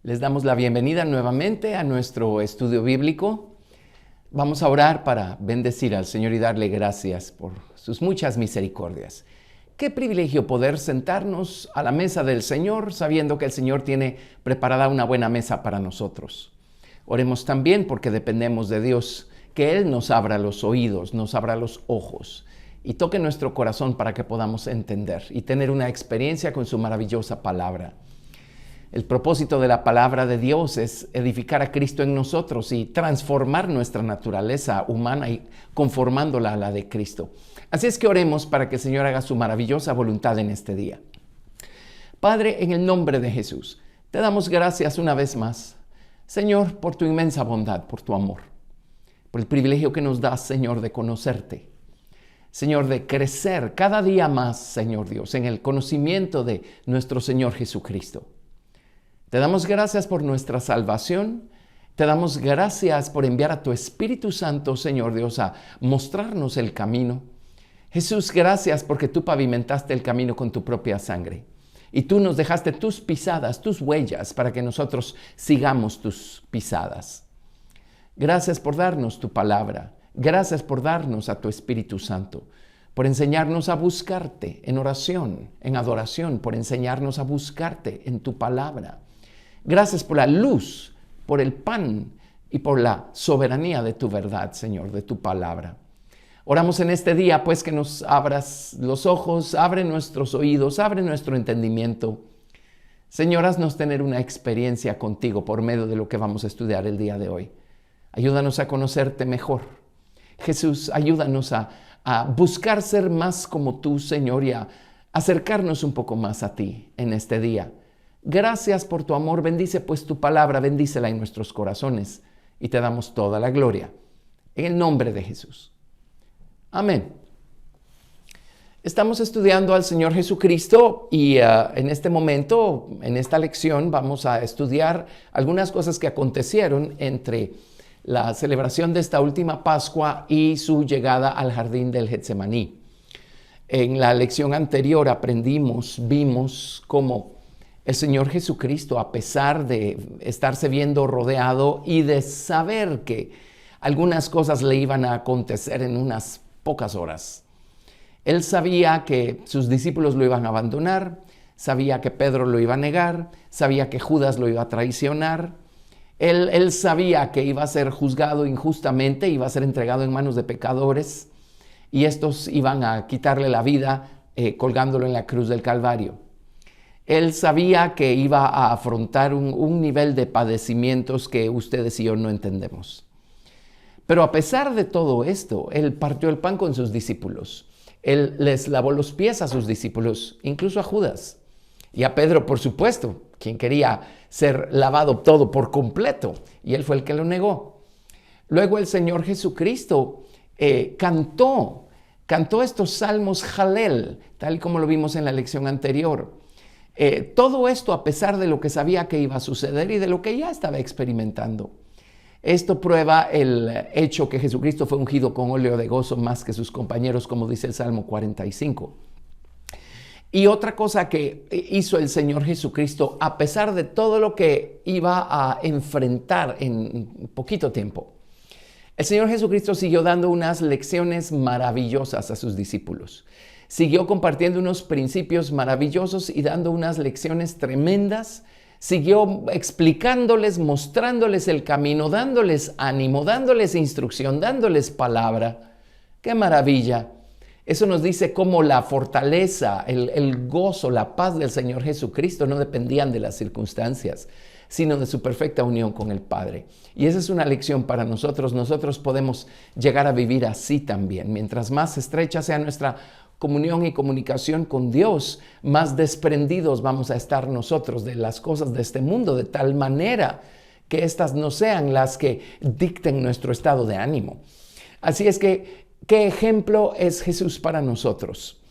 Les damos la bienvenida nuevamente a nuestro estudio bíblico. Vamos a orar para bendecir al Señor y darle gracias por sus muchas misericordias. Qué privilegio poder sentarnos a la mesa del Señor sabiendo que el Señor tiene preparada una buena mesa para nosotros. Oremos también porque dependemos de Dios, que Él nos abra los oídos, nos abra los ojos y toque nuestro corazón para que podamos entender y tener una experiencia con su maravillosa palabra. El propósito de la palabra de Dios es edificar a Cristo en nosotros y transformar nuestra naturaleza humana y conformándola a la de Cristo. Así es que oremos para que el Señor haga su maravillosa voluntad en este día. Padre, en el nombre de Jesús, te damos gracias una vez más, Señor, por tu inmensa bondad, por tu amor, por el privilegio que nos das, Señor, de conocerte. Señor, de crecer cada día más, Señor Dios, en el conocimiento de nuestro Señor Jesucristo. Te damos gracias por nuestra salvación. Te damos gracias por enviar a tu Espíritu Santo, Señor Dios, a mostrarnos el camino. Jesús, gracias porque tú pavimentaste el camino con tu propia sangre. Y tú nos dejaste tus pisadas, tus huellas, para que nosotros sigamos tus pisadas. Gracias por darnos tu palabra. Gracias por darnos a tu Espíritu Santo. Por enseñarnos a buscarte en oración, en adoración. Por enseñarnos a buscarte en tu palabra. Gracias por la luz, por el pan y por la soberanía de tu verdad, Señor, de tu palabra. Oramos en este día, pues, que nos abras los ojos, abre nuestros oídos, abre nuestro entendimiento. Señor, haznos tener una experiencia contigo por medio de lo que vamos a estudiar el día de hoy. Ayúdanos a conocerte mejor. Jesús, ayúdanos a buscar ser más como tú, Señor, y a acercarnos un poco más a ti en este día. Gracias por tu amor, bendice pues tu palabra, bendícela en nuestros corazones y te damos toda la gloria. En el nombre de Jesús. Amén. Estamos estudiando al Señor Jesucristo y en este momento, en esta lección, vamos a estudiar algunas cosas que acontecieron entre la celebración de esta última Pascua y su llegada al jardín del Getsemaní. En la lección anterior vimos cómo el Señor Jesucristo, a pesar de estarse viendo rodeado y de saber que algunas cosas le iban a acontecer en unas pocas horas, Él sabía que sus discípulos lo iban a abandonar, sabía que Pedro lo iba a negar, sabía que Judas lo iba a traicionar. Él sabía que iba a ser juzgado injustamente, iba a ser entregado en manos de pecadores y estos iban a quitarle la vida colgándolo en la cruz del Calvario. Él sabía que iba a afrontar un nivel de padecimientos que ustedes y yo no entendemos. Pero a pesar de todo esto, Él partió el pan con sus discípulos. Él les lavó los pies a sus discípulos, incluso a Judas. Y a Pedro, por supuesto, quien quería ser lavado todo por completo. Y Él fue el que lo negó. Luego el Señor Jesucristo cantó estos salmos Jalel, tal como lo vimos en la lección anterior. Todo esto a pesar de lo que sabía que iba a suceder y de lo que ya estaba experimentando. Esto prueba el hecho que Jesucristo fue ungido con óleo de gozo más que sus compañeros, como dice el Salmo 45. Y otra cosa que hizo el Señor Jesucristo, a pesar de todo lo que iba a enfrentar en poquito tiempo, el Señor Jesucristo siguió dando unas lecciones maravillosas a sus discípulos. Siguió compartiendo unos principios maravillosos y dando unas lecciones tremendas. Siguió explicándoles, mostrándoles el camino, dándoles ánimo, dándoles instrucción, dándoles palabra. ¡Qué maravilla! Eso nos dice cómo la fortaleza, el gozo, la paz del Señor Jesucristo no dependían de las circunstancias, sino de su perfecta unión con el Padre. Y esa es una lección para nosotros. Nosotros podemos llegar a vivir así también. Mientras más estrecha sea nuestra comunión y comunicación con Dios, más desprendidos vamos a estar nosotros de las cosas de este mundo, de tal manera que éstas no sean las que dicten nuestro estado de ánimo. Así es que, ¿qué ejemplo es Jesús para nosotros?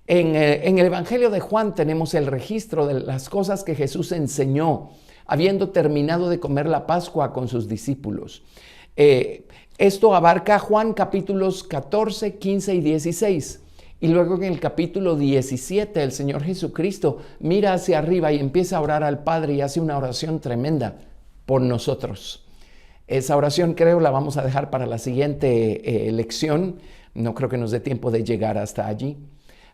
En el Evangelio de Juan tenemos el registro de las cosas que Jesús enseñó, habiendo terminado de comer la Pascua con sus discípulos. Esto abarca Juan capítulos 14, 15 y 16. Y luego en el capítulo 17 el Señor Jesucristo mira hacia arriba y empieza a orar al Padre y hace una oración tremenda por nosotros. Esa oración creo la vamos a dejar para la siguiente lección. No creo que nos dé tiempo de llegar hasta allí.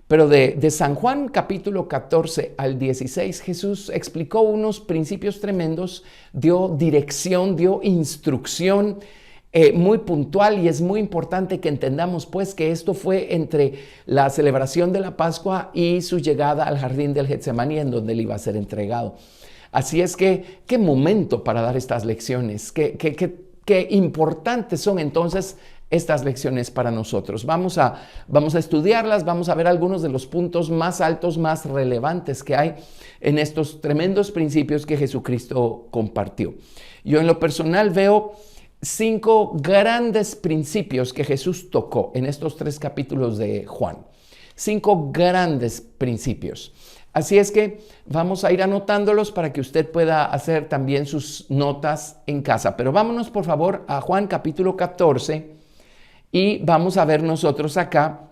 Pero de San Juan capítulo 14 al 16 Jesús explicó unos principios tremendos, dio dirección, dio instrucción muy puntual, y es muy importante que entendamos pues que esto fue entre la celebración de la Pascua y su llegada al jardín del Getsemaní, en donde él iba a ser entregado. Así es que, qué momento para dar estas lecciones, qué importantes son entonces estas lecciones para nosotros. Vamos a estudiarlas, vamos a ver algunos de los puntos más altos, más relevantes que hay en estos tremendos principios que Jesucristo compartió. Yo en lo personal veo 5 grandes principios que Jesús tocó en estos 3 capítulos de Juan. 5 grandes principios. Así es que vamos a ir anotándolos para que usted pueda hacer también sus notas en casa. Pero vámonos por favor a Juan capítulo 14 y vamos a ver nosotros acá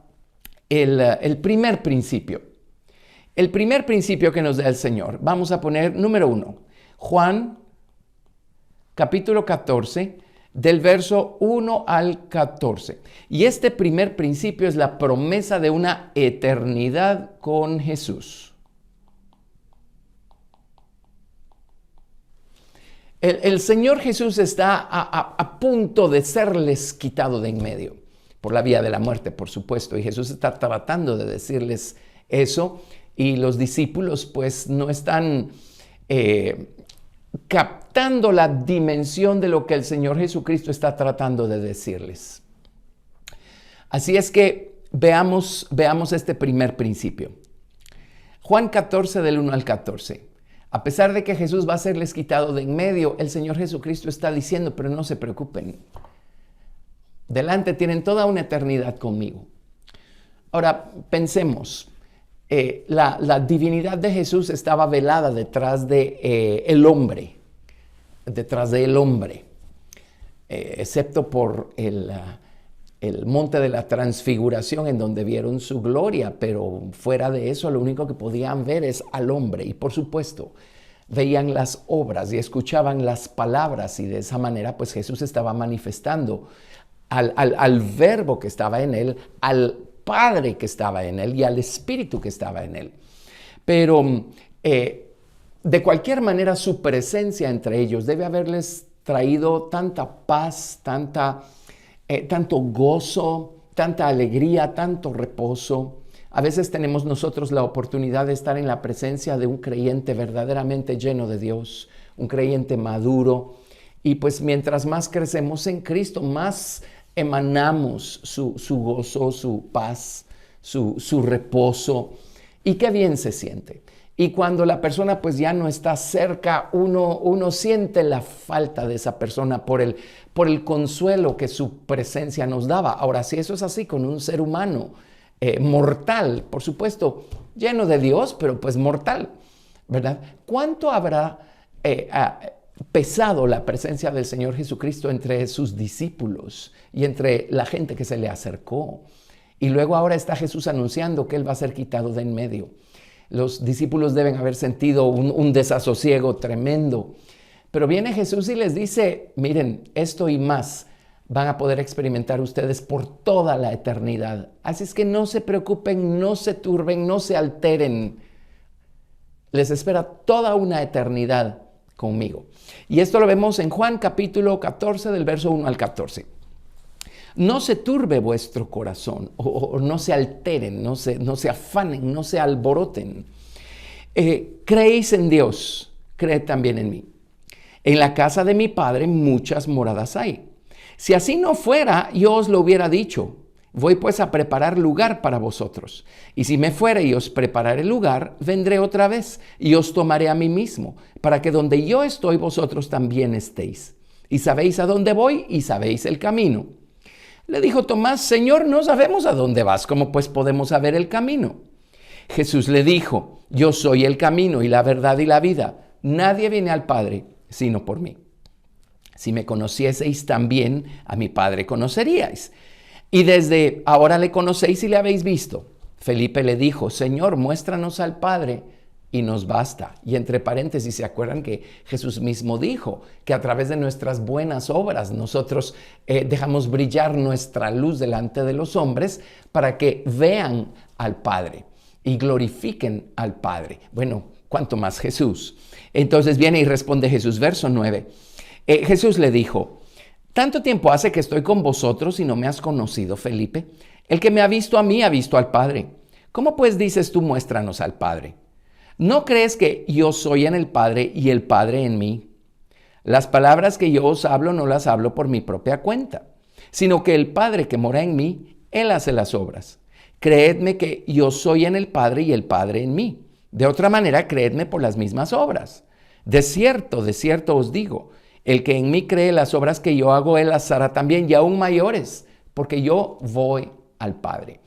el primer principio. El primer principio que nos da el Señor. Vamos a poner número 1. Juan capítulo 14. Del verso 1 al 14. Y este primer principio es la promesa de una eternidad con Jesús. El Señor Jesús está a punto de serles quitado de en medio, por la vía de la muerte, por supuesto. Y Jesús está tratando de decirles eso, y los discípulos pues no están captando la dimensión de lo que el Señor Jesucristo está tratando de decirles. Así es que veamos este primer principio. Juan 14 del 1 al 14. A pesar de que Jesús va a serles quitado de en medio, el Señor Jesucristo está diciendo, pero no se preocupen. Delante tienen toda una eternidad conmigo. Ahora, pensemos. La divinidad de Jesús estaba velada detrás de el hombre, excepto por el monte de la transfiguración, en donde vieron su gloria, pero fuera de eso lo único que podían ver es al hombre. Y por supuesto veían las obras y escuchaban las palabras, y de esa manera pues Jesús estaba manifestando al verbo que estaba en él, al Padre que estaba en él y al Espíritu que estaba en él. Pero de cualquier manera su presencia entre ellos debe haberles traído tanta paz, tanto gozo, tanta alegría, tanto reposo. A veces tenemos nosotros la oportunidad de estar en la presencia de un creyente verdaderamente lleno de Dios, un creyente maduro, y pues mientras más crecemos en Cristo, más emanamos su gozo, su paz, su reposo, y qué bien se siente. Y cuando la persona pues ya no está cerca, uno siente la falta de esa persona por el consuelo que su presencia nos daba. Ahora, si eso es así con un ser humano mortal, por supuesto, lleno de Dios, pero pues mortal, ¿verdad? ¿Cuánto habrá pesado la presencia del Señor Jesucristo entre sus discípulos y entre la gente que se le acercó? Y luego ahora está Jesús anunciando que Él va a ser quitado de en medio. Los discípulos deben haber sentido un desasosiego tremendo. Pero viene Jesús y les dice, miren, esto y más van a poder experimentar ustedes por toda la eternidad. Así es que no se preocupen, no se turben, no se alteren. Les espera toda una eternidad conmigo. Y esto lo vemos en Juan capítulo 14 del verso 1 al 14. No se turbe vuestro corazón, o no se alteren, no se afanen, no se alboroten. Creéis en Dios, creed también en mí. En la casa de mi Padre muchas moradas hay. Si así no fuera, yo os lo hubiera dicho. Voy pues a preparar lugar para vosotros. Y si me fuere y os prepararé lugar, vendré otra vez y os tomaré a mí mismo, para que donde yo estoy, vosotros también estéis. Y sabéis a dónde voy y sabéis el camino. Le dijo Tomás, Señor, no sabemos a dónde vas, ¿cómo pues podemos saber el camino? Jesús le dijo, yo soy el camino y la verdad y la vida. Nadie viene al Padre sino por mí. Si me conocieseis también, a mi Padre conoceríais. Y desde ahora le conocéis y le habéis visto. Felipe le dijo, Señor, muéstranos al Padre y nos basta. Y entre paréntesis, ¿se acuerdan que Jesús mismo dijo que a través de nuestras buenas obras nosotros dejamos brillar nuestra luz delante de los hombres para que vean al Padre y glorifiquen al Padre? Bueno, ¿cuánto más Jesús? Entonces viene y responde Jesús, verso 9. Jesús le dijo, ¿tanto tiempo hace que estoy con vosotros y no me has conocido, Felipe? El que me ha visto a mí ha visto al Padre. ¿Cómo pues dices tú, muéstranos al Padre? ¿No crees que yo soy en el Padre y el Padre en mí? Las palabras que yo os hablo no las hablo por mi propia cuenta, sino que el Padre que mora en mí, Él hace las obras. Creedme que yo soy en el Padre y el Padre en mí. De otra manera, creedme por las mismas obras. De cierto os digo, el que en mí cree las obras que yo hago, Él las hará también y aún mayores, porque yo voy al Padre.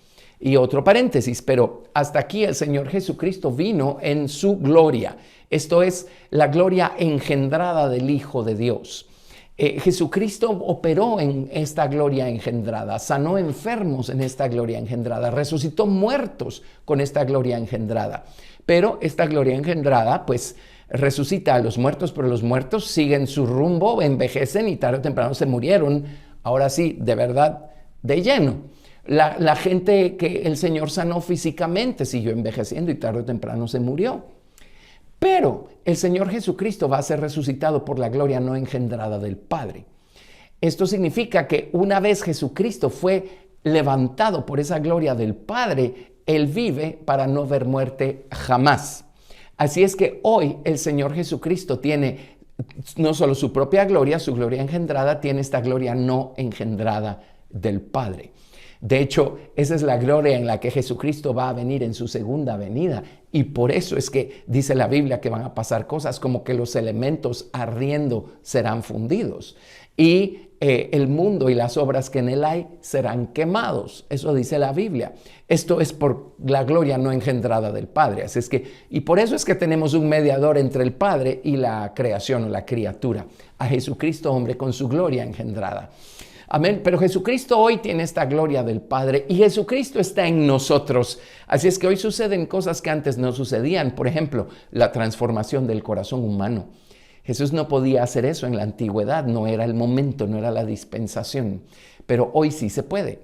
Y otro paréntesis, pero hasta aquí el Señor Jesucristo vino en su gloria. Esto es la gloria engendrada del Hijo de Dios. Jesucristo operó en esta gloria engendrada, sanó enfermos en esta gloria engendrada, resucitó muertos con esta gloria engendrada. Pero esta gloria engendrada, pues, resucita a los muertos, pero los muertos siguen su rumbo, envejecen y tarde o temprano se murieron. Ahora sí, de verdad, de lleno. La gente que el Señor sanó físicamente siguió envejeciendo y tarde o temprano se murió. Pero el Señor Jesucristo va a ser resucitado por la gloria no engendrada del Padre. Esto significa que una vez Jesucristo fue levantado por esa gloria del Padre, Él vive para no ver muerte jamás. Así es que hoy el Señor Jesucristo tiene no solo su propia gloria, su gloria engendrada, tiene esta gloria no engendrada del Padre. De hecho, esa es la gloria en la que Jesucristo va a venir en su segunda venida. Y por eso es que dice la Biblia que van a pasar cosas como que los elementos ardiendo serán fundidos. Y el mundo y las obras que en él hay serán quemados. Eso dice la Biblia. Esto es por la gloria no engendrada del Padre. Así es que, y por eso es que tenemos un mediador entre el Padre y la creación o la criatura. A Jesucristo, hombre, con su gloria engendrada. Amén. Pero Jesucristo hoy tiene esta gloria del Padre y Jesucristo está en nosotros. Así es que hoy suceden cosas que antes no sucedían. Por ejemplo, la transformación del corazón humano. Jesús no podía hacer eso en la antigüedad, no era el momento, no era la dispensación. Pero hoy sí se puede.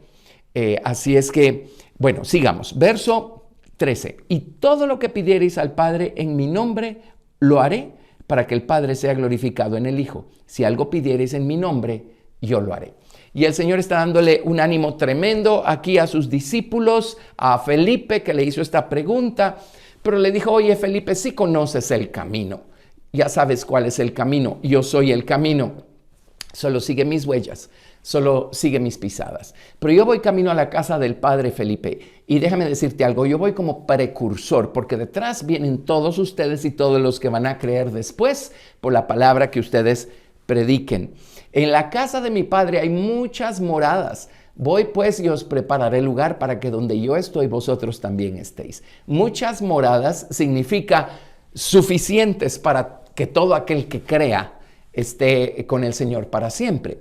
Así es que, bueno, sigamos. Verso 13. Y todo lo que pidiereis al Padre en mi nombre, lo haré para que el Padre sea glorificado en el Hijo. Si algo pidiereis en mi nombre, yo lo haré. Y el Señor está dándole un ánimo tremendo aquí a sus discípulos, a Felipe que le hizo esta pregunta, pero le dijo, oye Felipe, sí conoces el camino, ya sabes cuál es el camino, yo soy el camino, solo sigue mis huellas, solo sigue mis pisadas. Pero yo voy camino a la casa del Padre, Felipe, y déjame decirte algo, yo voy como precursor, porque detrás vienen todos ustedes y todos los que van a creer después por la palabra que ustedes prediquen. En la casa de mi Padre hay muchas moradas. Voy pues y os prepararé lugar para que donde yo estoy, vosotros también estéis. Muchas moradas significa suficientes para que todo aquel que crea esté con el Señor para siempre.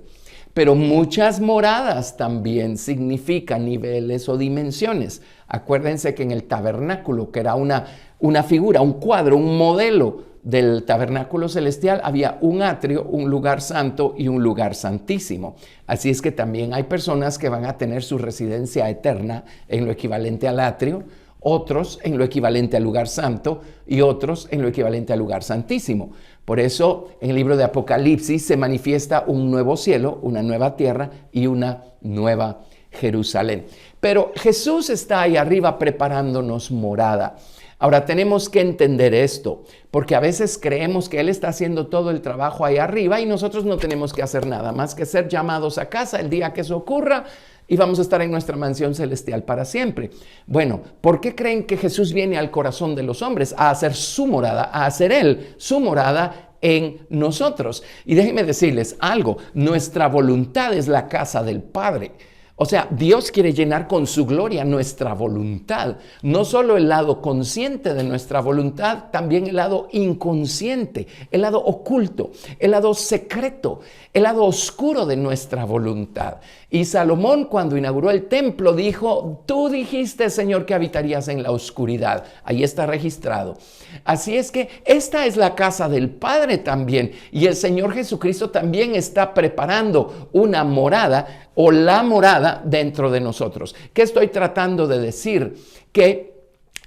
Pero muchas moradas también significan niveles o dimensiones. Acuérdense que en el tabernáculo, que era una figura, un cuadro, un modelo del tabernáculo celestial, había un atrio, un lugar santo y un lugar santísimo. Así es que también hay personas que van a tener su residencia eterna en lo equivalente al atrio, otros en lo equivalente al lugar santo y otros en lo equivalente al lugar santísimo. Por eso en el libro de Apocalipsis se manifiesta un nuevo cielo, una nueva tierra y una nueva Jerusalén. Pero Jesús está ahí arriba preparándonos morada. Ahora tenemos que entender esto, porque a veces creemos que Él está haciendo todo el trabajo ahí arriba y nosotros no tenemos que hacer nada más que ser llamados a casa el día que eso ocurra y vamos a estar en nuestra mansión celestial para siempre. Bueno, ¿por qué creen que Jesús viene al corazón de los hombres a hacer su morada, a hacer Él su morada en nosotros? Y déjenme decirles algo, nuestra voluntad es la casa del Padre. O sea, Dios quiere llenar con su gloria nuestra voluntad. No solo el lado consciente de nuestra voluntad, también el lado inconsciente, el lado oculto, el lado secreto, el lado oscuro de nuestra voluntad. Y Salomón, cuando inauguró el templo, dijo: tú dijiste, Señor, que habitarías en la oscuridad. Ahí está registrado. Así es que esta es la casa del Padre también. Y el Señor Jesucristo también está preparando una morada, o la morada dentro de nosotros. ¿Qué estoy tratando de decir? Que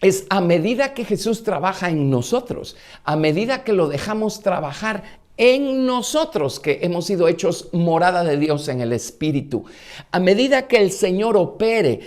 es a medida que Jesús trabaja en nosotros, a medida que lo dejamos trabajar en nosotros, que hemos sido hechos morada de Dios en el Espíritu, a medida que el Señor opere,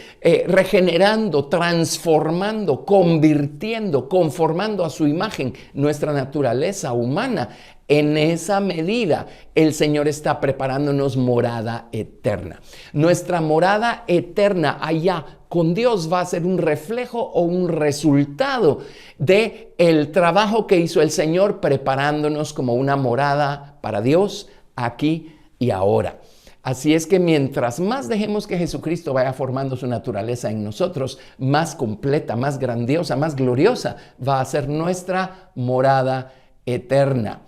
regenerando, transformando, convirtiendo, conformando a su imagen nuestra naturaleza humana, en esa medida el Señor está preparándonos morada eterna. Nuestra morada eterna allá con Dios va a ser un reflejo o un resultado de el trabajo que hizo el Señor preparándonos como una morada para Dios aquí y ahora. Así es que mientras más dejemos que Jesucristo vaya formando su naturaleza en nosotros, más completa, más grandiosa, más gloriosa va a ser nuestra morada eterna.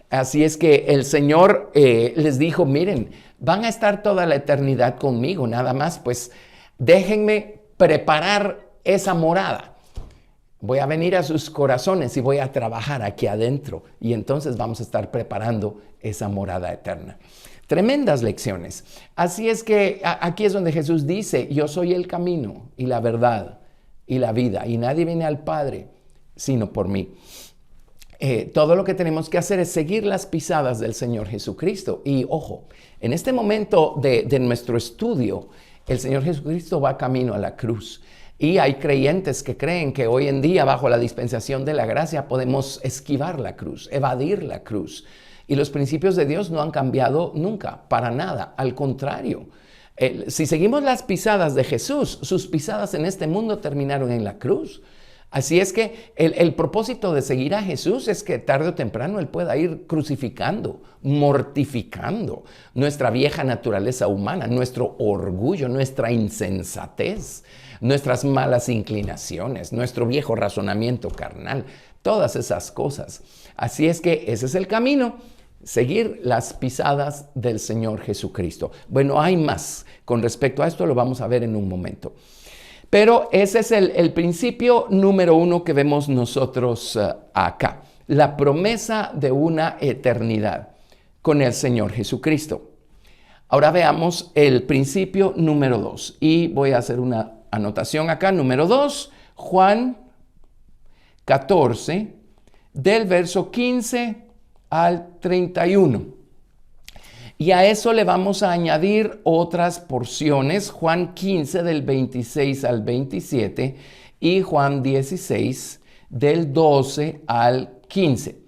Así es que el Señor les dijo: miren, van a estar toda la eternidad conmigo, nada más pues déjenme preparar esa morada. Voy a venir a sus corazones y voy a trabajar aquí adentro, y entonces vamos a estar preparando esa morada eterna. Tremendas lecciones. Así es que aquí es donde Jesús dice: yo soy el camino y la verdad y la vida, y nadie viene al Padre sino por mí. Todo lo que tenemos que hacer es seguir las pisadas del Señor Jesucristo. Y ojo, en este momento de nuestro estudio, el Señor Jesucristo va camino a la cruz. Y hay creyentes que creen que hoy en día, bajo la dispensación de la gracia, podemos esquivar la cruz, evadir la cruz. Y los principios de Dios no han cambiado nunca, para nada. Al contrario, si seguimos las pisadas de Jesús, sus pisadas en este mundo terminaron en la cruz. Así es que el propósito de seguir a Jesús es que tarde o temprano Él pueda ir crucificando, mortificando nuestra vieja naturaleza humana, nuestro orgullo, nuestra insensatez, nuestras malas inclinaciones, nuestro viejo razonamiento carnal, todas esas cosas. Así es que ese es el camino, seguir las pisadas del Señor Jesucristo. Bueno, hay más. Con respecto a esto lo vamos a ver en un momento. Pero ese es el principio número uno que vemos nosotros acá. La promesa de una eternidad con el Señor Jesucristo. Ahora veamos el principio número 2. Y voy a hacer una anotación acá. Número 2, Juan 14, del verso 15 al 31. Y a eso le vamos a añadir otras porciones, Juan 15 del 26 al 27 y Juan 16 del 12 al 15.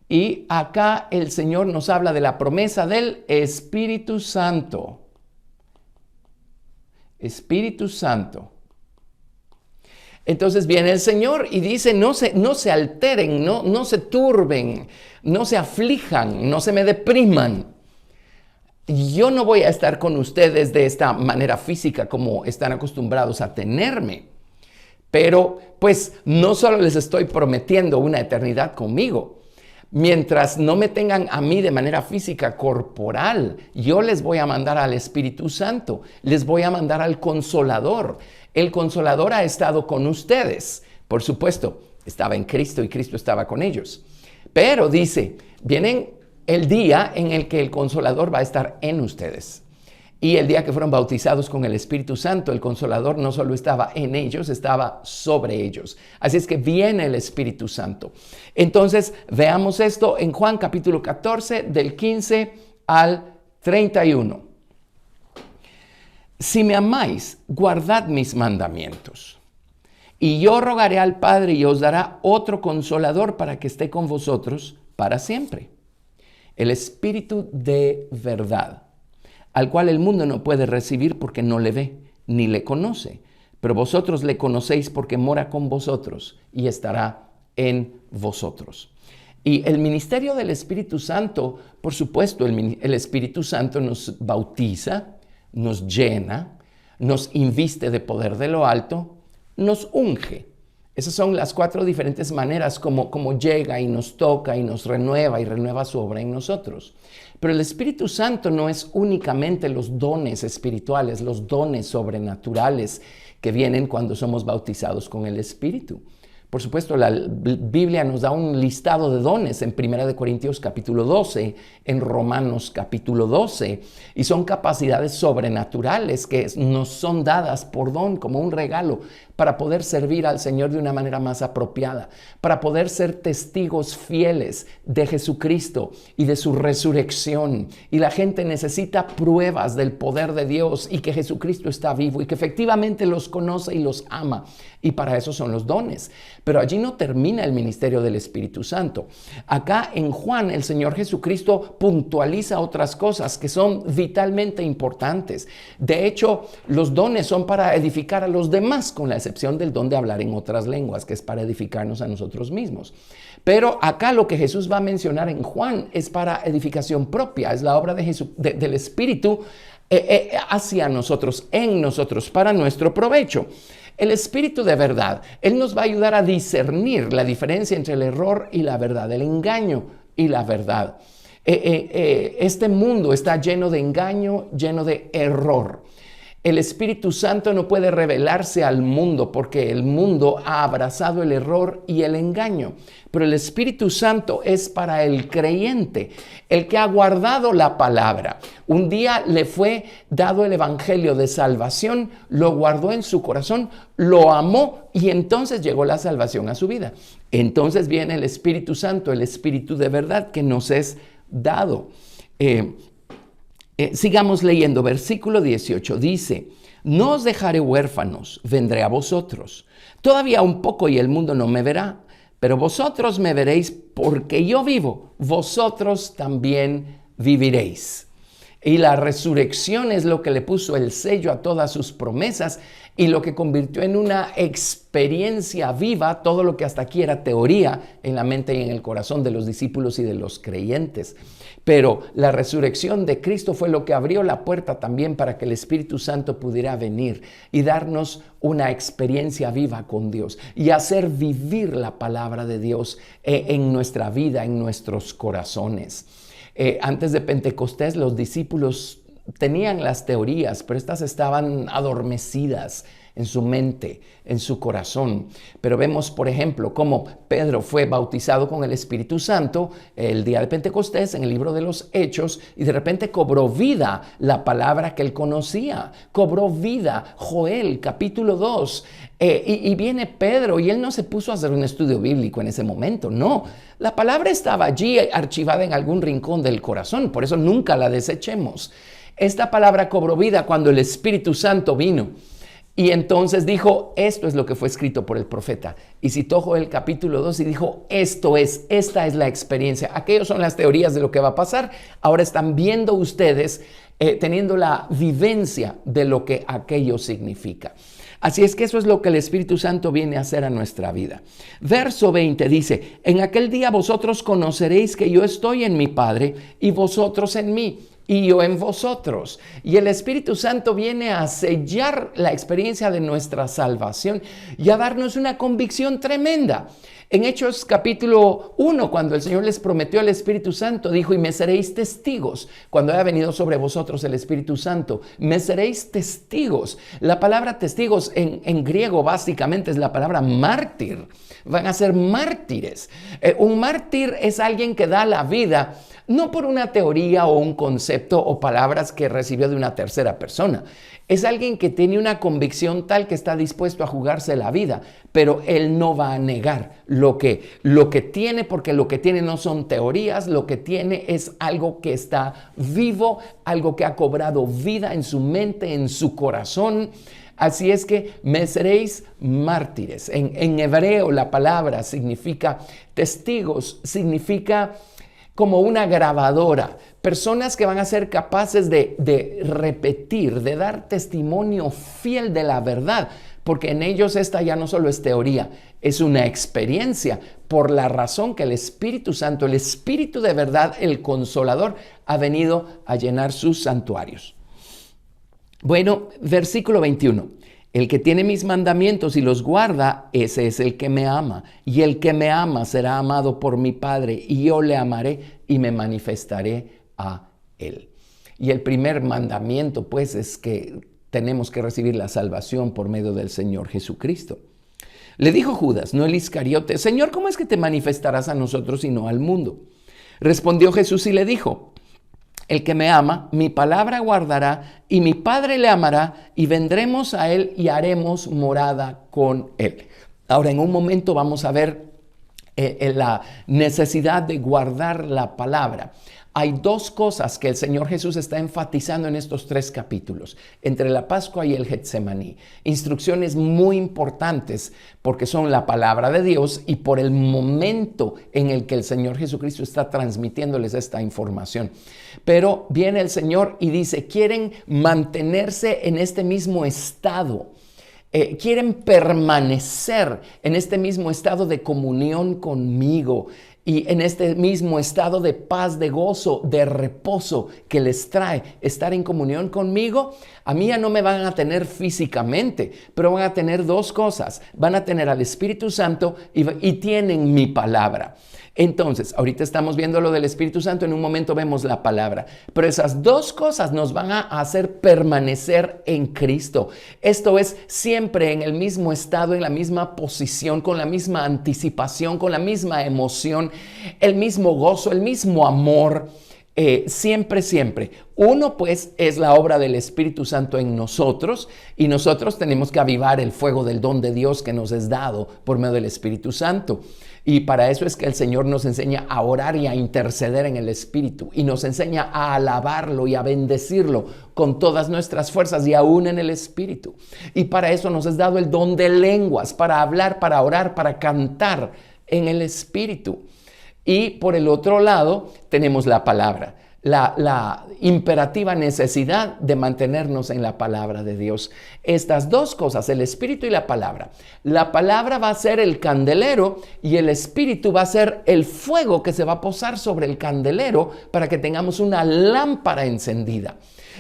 Y acá el Señor nos habla de la promesa del Espíritu Santo. Espíritu Santo. Entonces viene el Señor y dice: no se alteren, no se turben, no se aflijan, no se me depriman. Yo no voy a estar con ustedes de esta manera física como están acostumbrados a tenerme. Pero pues no solo les estoy prometiendo una eternidad conmigo. Mientras no me tengan a mí de manera física, corporal, yo les voy a mandar al Espíritu Santo. Les voy a mandar al Consolador. El Consolador ha estado con ustedes. Por supuesto, estaba en Cristo y Cristo estaba con ellos. Pero dice, vienen el día en el que el Consolador va a estar en ustedes. Y el día que fueron bautizados con el Espíritu Santo, el Consolador no solo estaba en ellos, estaba sobre ellos. Así es que viene el Espíritu Santo. Entonces, veamos esto en Juan capítulo 14, del 15 al 31. Si me amáis, guardad mis mandamientos. Y yo rogaré al Padre y os dará otro Consolador para que esté con vosotros para siempre. El Espíritu de verdad, al cual el mundo no puede recibir porque no le ve ni le conoce. Pero vosotros le conocéis porque mora con vosotros y estará en vosotros. Y el ministerio del Espíritu Santo, por supuesto, el Espíritu Santo nos bautiza, nos llena, nos inviste de poder de lo alto, nos unge. Esas son las 4 diferentes maneras como llega y nos toca y nos renueva y renueva su obra en nosotros. Pero el Espíritu Santo no es únicamente los dones espirituales, los dones sobrenaturales que vienen cuando somos bautizados con el Espíritu. Por supuesto, la Biblia nos da un listado de dones en 1 Corintios capítulo 12, en Romanos capítulo 12, y son capacidades sobrenaturales que nos son dadas por don, como un regalo, para poder servir al Señor de una manera más apropiada, para poder ser testigos fieles de Jesucristo y de su resurrección. Y la gente necesita pruebas del poder de Dios y que Jesucristo está vivo y que efectivamente los conoce y los ama. Y para eso son los dones. Pero allí no termina el ministerio del Espíritu Santo. Acá en Juan el Señor Jesucristo puntualiza otras cosas que son vitalmente importantes. De hecho, los dones son para edificar a los demás, con la excepción del don de hablar en otras lenguas, que es para edificarnos a nosotros mismos. Pero acá lo que Jesús va a mencionar en Juan es para edificación propia, es la obra de del Espíritu hacia nosotros, en nosotros, para nuestro provecho. El Espíritu de verdad, Él nos va a ayudar a discernir la diferencia entre el error y la verdad, el engaño y la verdad. Este mundo está lleno de engaño, lleno de error. El Espíritu Santo no puede revelarse al mundo porque el mundo ha abrazado el error y el engaño. Pero el Espíritu Santo es para el creyente, el que ha guardado la palabra. Un día le fue dado el evangelio de salvación, lo guardó en su corazón, lo amó y entonces llegó la salvación a su vida. Entonces viene el Espíritu Santo, el Espíritu de verdad que nos es dado. Sigamos leyendo, versículo 18 dice: no os dejaré huérfanos, vendré a vosotros. Todavía un poco y el mundo no me verá, pero vosotros me veréis porque yo vivo, vosotros también viviréis. Y la resurrección es lo que le puso el sello a todas sus promesas y lo que convirtió en una experiencia viva todo lo que hasta aquí era teoría en la mente y en el corazón de los discípulos y de los creyentes. Pero la resurrección de Cristo fue lo que abrió la puerta también para que el Espíritu Santo pudiera venir y darnos una experiencia viva con Dios y hacer vivir la palabra de Dios en nuestra vida, en nuestros corazones. Antes de Pentecostés, los discípulos tenían las teorías, pero estas estaban adormecidas en su mente, en su corazón. Pero vemos, por ejemplo, cómo Pedro fue bautizado con el Espíritu Santo el día de Pentecostés en el libro de los Hechos y de repente cobró vida la palabra que él conocía. Cobró vida Joel, capítulo 2. Y viene Pedro y él no se puso a hacer un estudio bíblico en ese momento, no. La palabra estaba allí archivada en algún rincón del corazón, por eso nunca la desechemos. Esta palabra cobró vida cuando el Espíritu Santo vino. Y entonces dijo, esto es lo que fue escrito por el profeta. Y citó Joel capítulo 2 y dijo, esta es la experiencia. Aquellas son las teorías de lo que va a pasar. Ahora están viendo ustedes, teniendo la vivencia de lo que aquello significa. Así es que eso es lo que el Espíritu Santo viene a hacer a nuestra vida. Verso 20 dice, en aquel día vosotros conoceréis que yo estoy en mi Padre y vosotros en mí, y yo en vosotros. Y el Espíritu Santo viene a sellar la experiencia de nuestra salvación y a darnos una convicción tremenda. En Hechos capítulo 1, cuando el Señor les prometió el Espíritu Santo, dijo, y me seréis testigos. Cuando haya venido sobre vosotros el Espíritu Santo, me seréis testigos. La palabra testigos en griego básicamente es la palabra mártir. Van a ser mártires. Un mártir es alguien que da la vida no por una teoría o un concepto o palabras que recibió de una tercera persona. Es alguien que tiene una convicción tal que está dispuesto a jugarse la vida, pero él no va a negar lo que tiene, porque lo que tiene no son teorías, lo que tiene es algo que está vivo, algo que ha cobrado vida en su mente, en su corazón. Así es que me seréis mártires. En hebreo la palabra significa testigos, significa como una grabadora, personas que van a ser capaces de repetir, de dar testimonio fiel de la verdad, porque en ellos esta ya no solo es teoría, es una experiencia, por la razón que el Espíritu Santo, el Espíritu de verdad, el Consolador, ha venido a llenar sus santuarios. Bueno, versículo 21. El que tiene mis mandamientos y los guarda, ese es el que me ama. Y el que me ama será amado por mi Padre, y yo le amaré y me manifestaré a él. Y el primer mandamiento, pues, es que tenemos que recibir la salvación por medio del Señor Jesucristo. Le dijo Judas, no el Iscariote, Señor, ¿cómo es que te manifestarás a nosotros y no al mundo? Respondió Jesús y le dijo, el que me ama, mi palabra guardará, y mi Padre le amará, y vendremos a él y haremos morada con él. Ahora, en un momento vamos a ver la necesidad de guardar la palabra. Hay dos cosas que el Señor Jesús está enfatizando en estos 3 capítulos, entre la Pascua y el Getsemaní. Instrucciones muy importantes porque son la palabra de Dios y por el momento en el que el Señor Jesucristo está transmitiéndoles esta información. Pero viene el Señor y dice, quieren mantenerse en este mismo estado. Quieren permanecer en este mismo estado de comunión conmigo y en este mismo estado de paz, de gozo, de reposo que les trae estar en comunión conmigo. A mí ya no me van a tener físicamente, pero van a tener 2 cosas. Van a tener al Espíritu Santo y tienen mi palabra. Entonces, ahorita estamos viendo lo del Espíritu Santo, en un momento vemos la palabra, pero esas 2 cosas nos van a hacer permanecer en Cristo. Esto es siempre en el mismo estado, en la misma posición, con la misma anticipación, con la misma emoción, el mismo gozo, el mismo amor. Siempre. Uno, pues, es la obra del Espíritu Santo en nosotros y nosotros tenemos que avivar el fuego del don de Dios que nos es dado por medio del Espíritu Santo. Y para eso es que el Señor nos enseña a orar y a interceder en el Espíritu y nos enseña a alabarlo y a bendecirlo con todas nuestras fuerzas y aún en el Espíritu. Y para eso nos es dado el don de lenguas, para hablar, para orar, para cantar en el Espíritu. Y por el otro lado tenemos la palabra, la imperativa necesidad de mantenernos en la palabra de Dios. Estas 2 cosas, el Espíritu y la palabra. La palabra va a ser el candelero y el Espíritu va a ser el fuego que se va a posar sobre el candelero para que tengamos una lámpara encendida.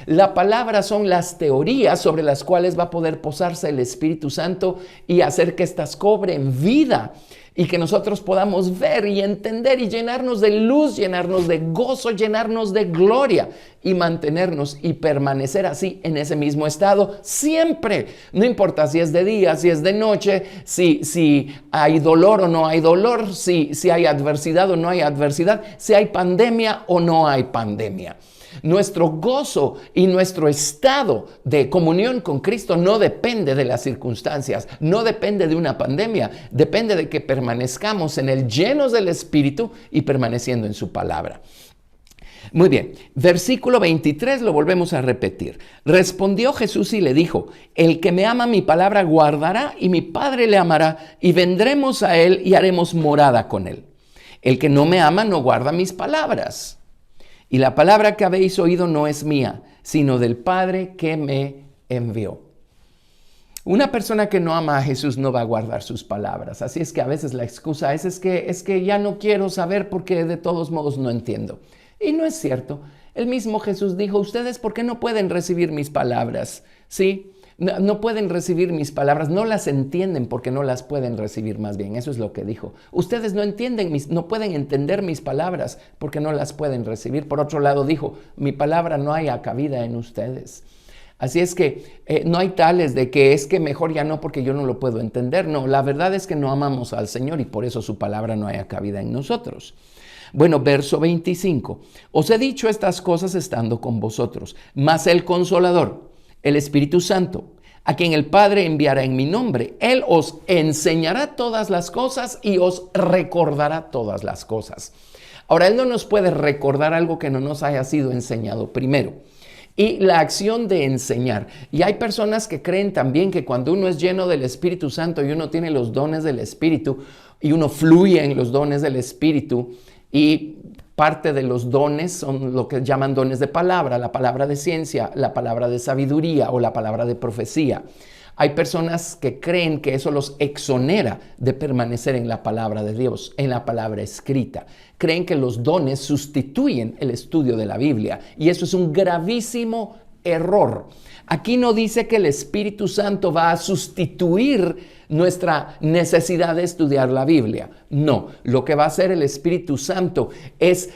La palabra son las teorías sobre las cuales va a poder posarse el Espíritu Santo y hacer que éstas cobren vida y que nosotros podamos ver y entender y llenarnos de luz, llenarnos de gozo, llenarnos de gloria y mantenernos y permanecer así en ese mismo estado siempre. No importa si es de día, si es de noche, si hay dolor o no hay dolor, si hay adversidad o no hay adversidad, si hay pandemia o no hay pandemia. Nuestro gozo y nuestro estado de comunión con Cristo no depende de las circunstancias, no depende de una pandemia, depende de que permanezcamos en él llenos del Espíritu y permaneciendo en su palabra. Muy bien, versículo 23 lo volvemos a repetir. Respondió Jesús y le dijo, el que me ama mi palabra guardará y mi Padre le amará y vendremos a él y haremos morada con él. El que no me ama no guarda mis palabras. Y la palabra que habéis oído no es mía, sino del Padre que me envió. Una persona que no ama a Jesús no va a guardar sus palabras. Así es que a veces la excusa es que ya no quiero saber porque de todos modos no entiendo. Y no es cierto. El mismo Jesús dijo, ¿ustedes por qué no pueden recibir mis palabras? ¿Sí? No pueden recibir mis palabras, no las entienden porque no las pueden recibir más bien. Eso es lo que dijo. Ustedes no entienden, no pueden entender mis palabras porque no las pueden recibir. Por otro lado dijo, mi palabra no haya cabida en ustedes. Así es que no hay tales de que es que mejor ya no porque yo no lo puedo entender. No, la verdad es que no amamos al Señor y por eso su palabra no haya cabida en nosotros. Bueno, verso 25. Os he dicho estas cosas estando con vosotros, mas el Consolador, el Espíritu Santo, a quien el Padre enviará en mi nombre, Él os enseñará todas las cosas y os recordará todas las cosas. Ahora, Él no nos puede recordar algo que no nos haya sido enseñado primero. Y la acción de enseñar. Y hay personas que creen también que cuando uno es lleno del Espíritu Santo y uno tiene los dones del Espíritu y uno fluye en los dones del Espíritu y parte de los dones son lo que llaman dones de palabra, la palabra de ciencia, la palabra de sabiduría o la palabra de profecía. Hay personas que creen que eso los exonera de permanecer en la palabra de Dios, en la palabra escrita. Creen que los dones sustituyen el estudio de la Biblia y eso es un gravísimo error. Aquí no dice que el Espíritu Santo va a sustituir nuestra necesidad de estudiar la Biblia. No, lo que va a hacer el Espíritu Santo es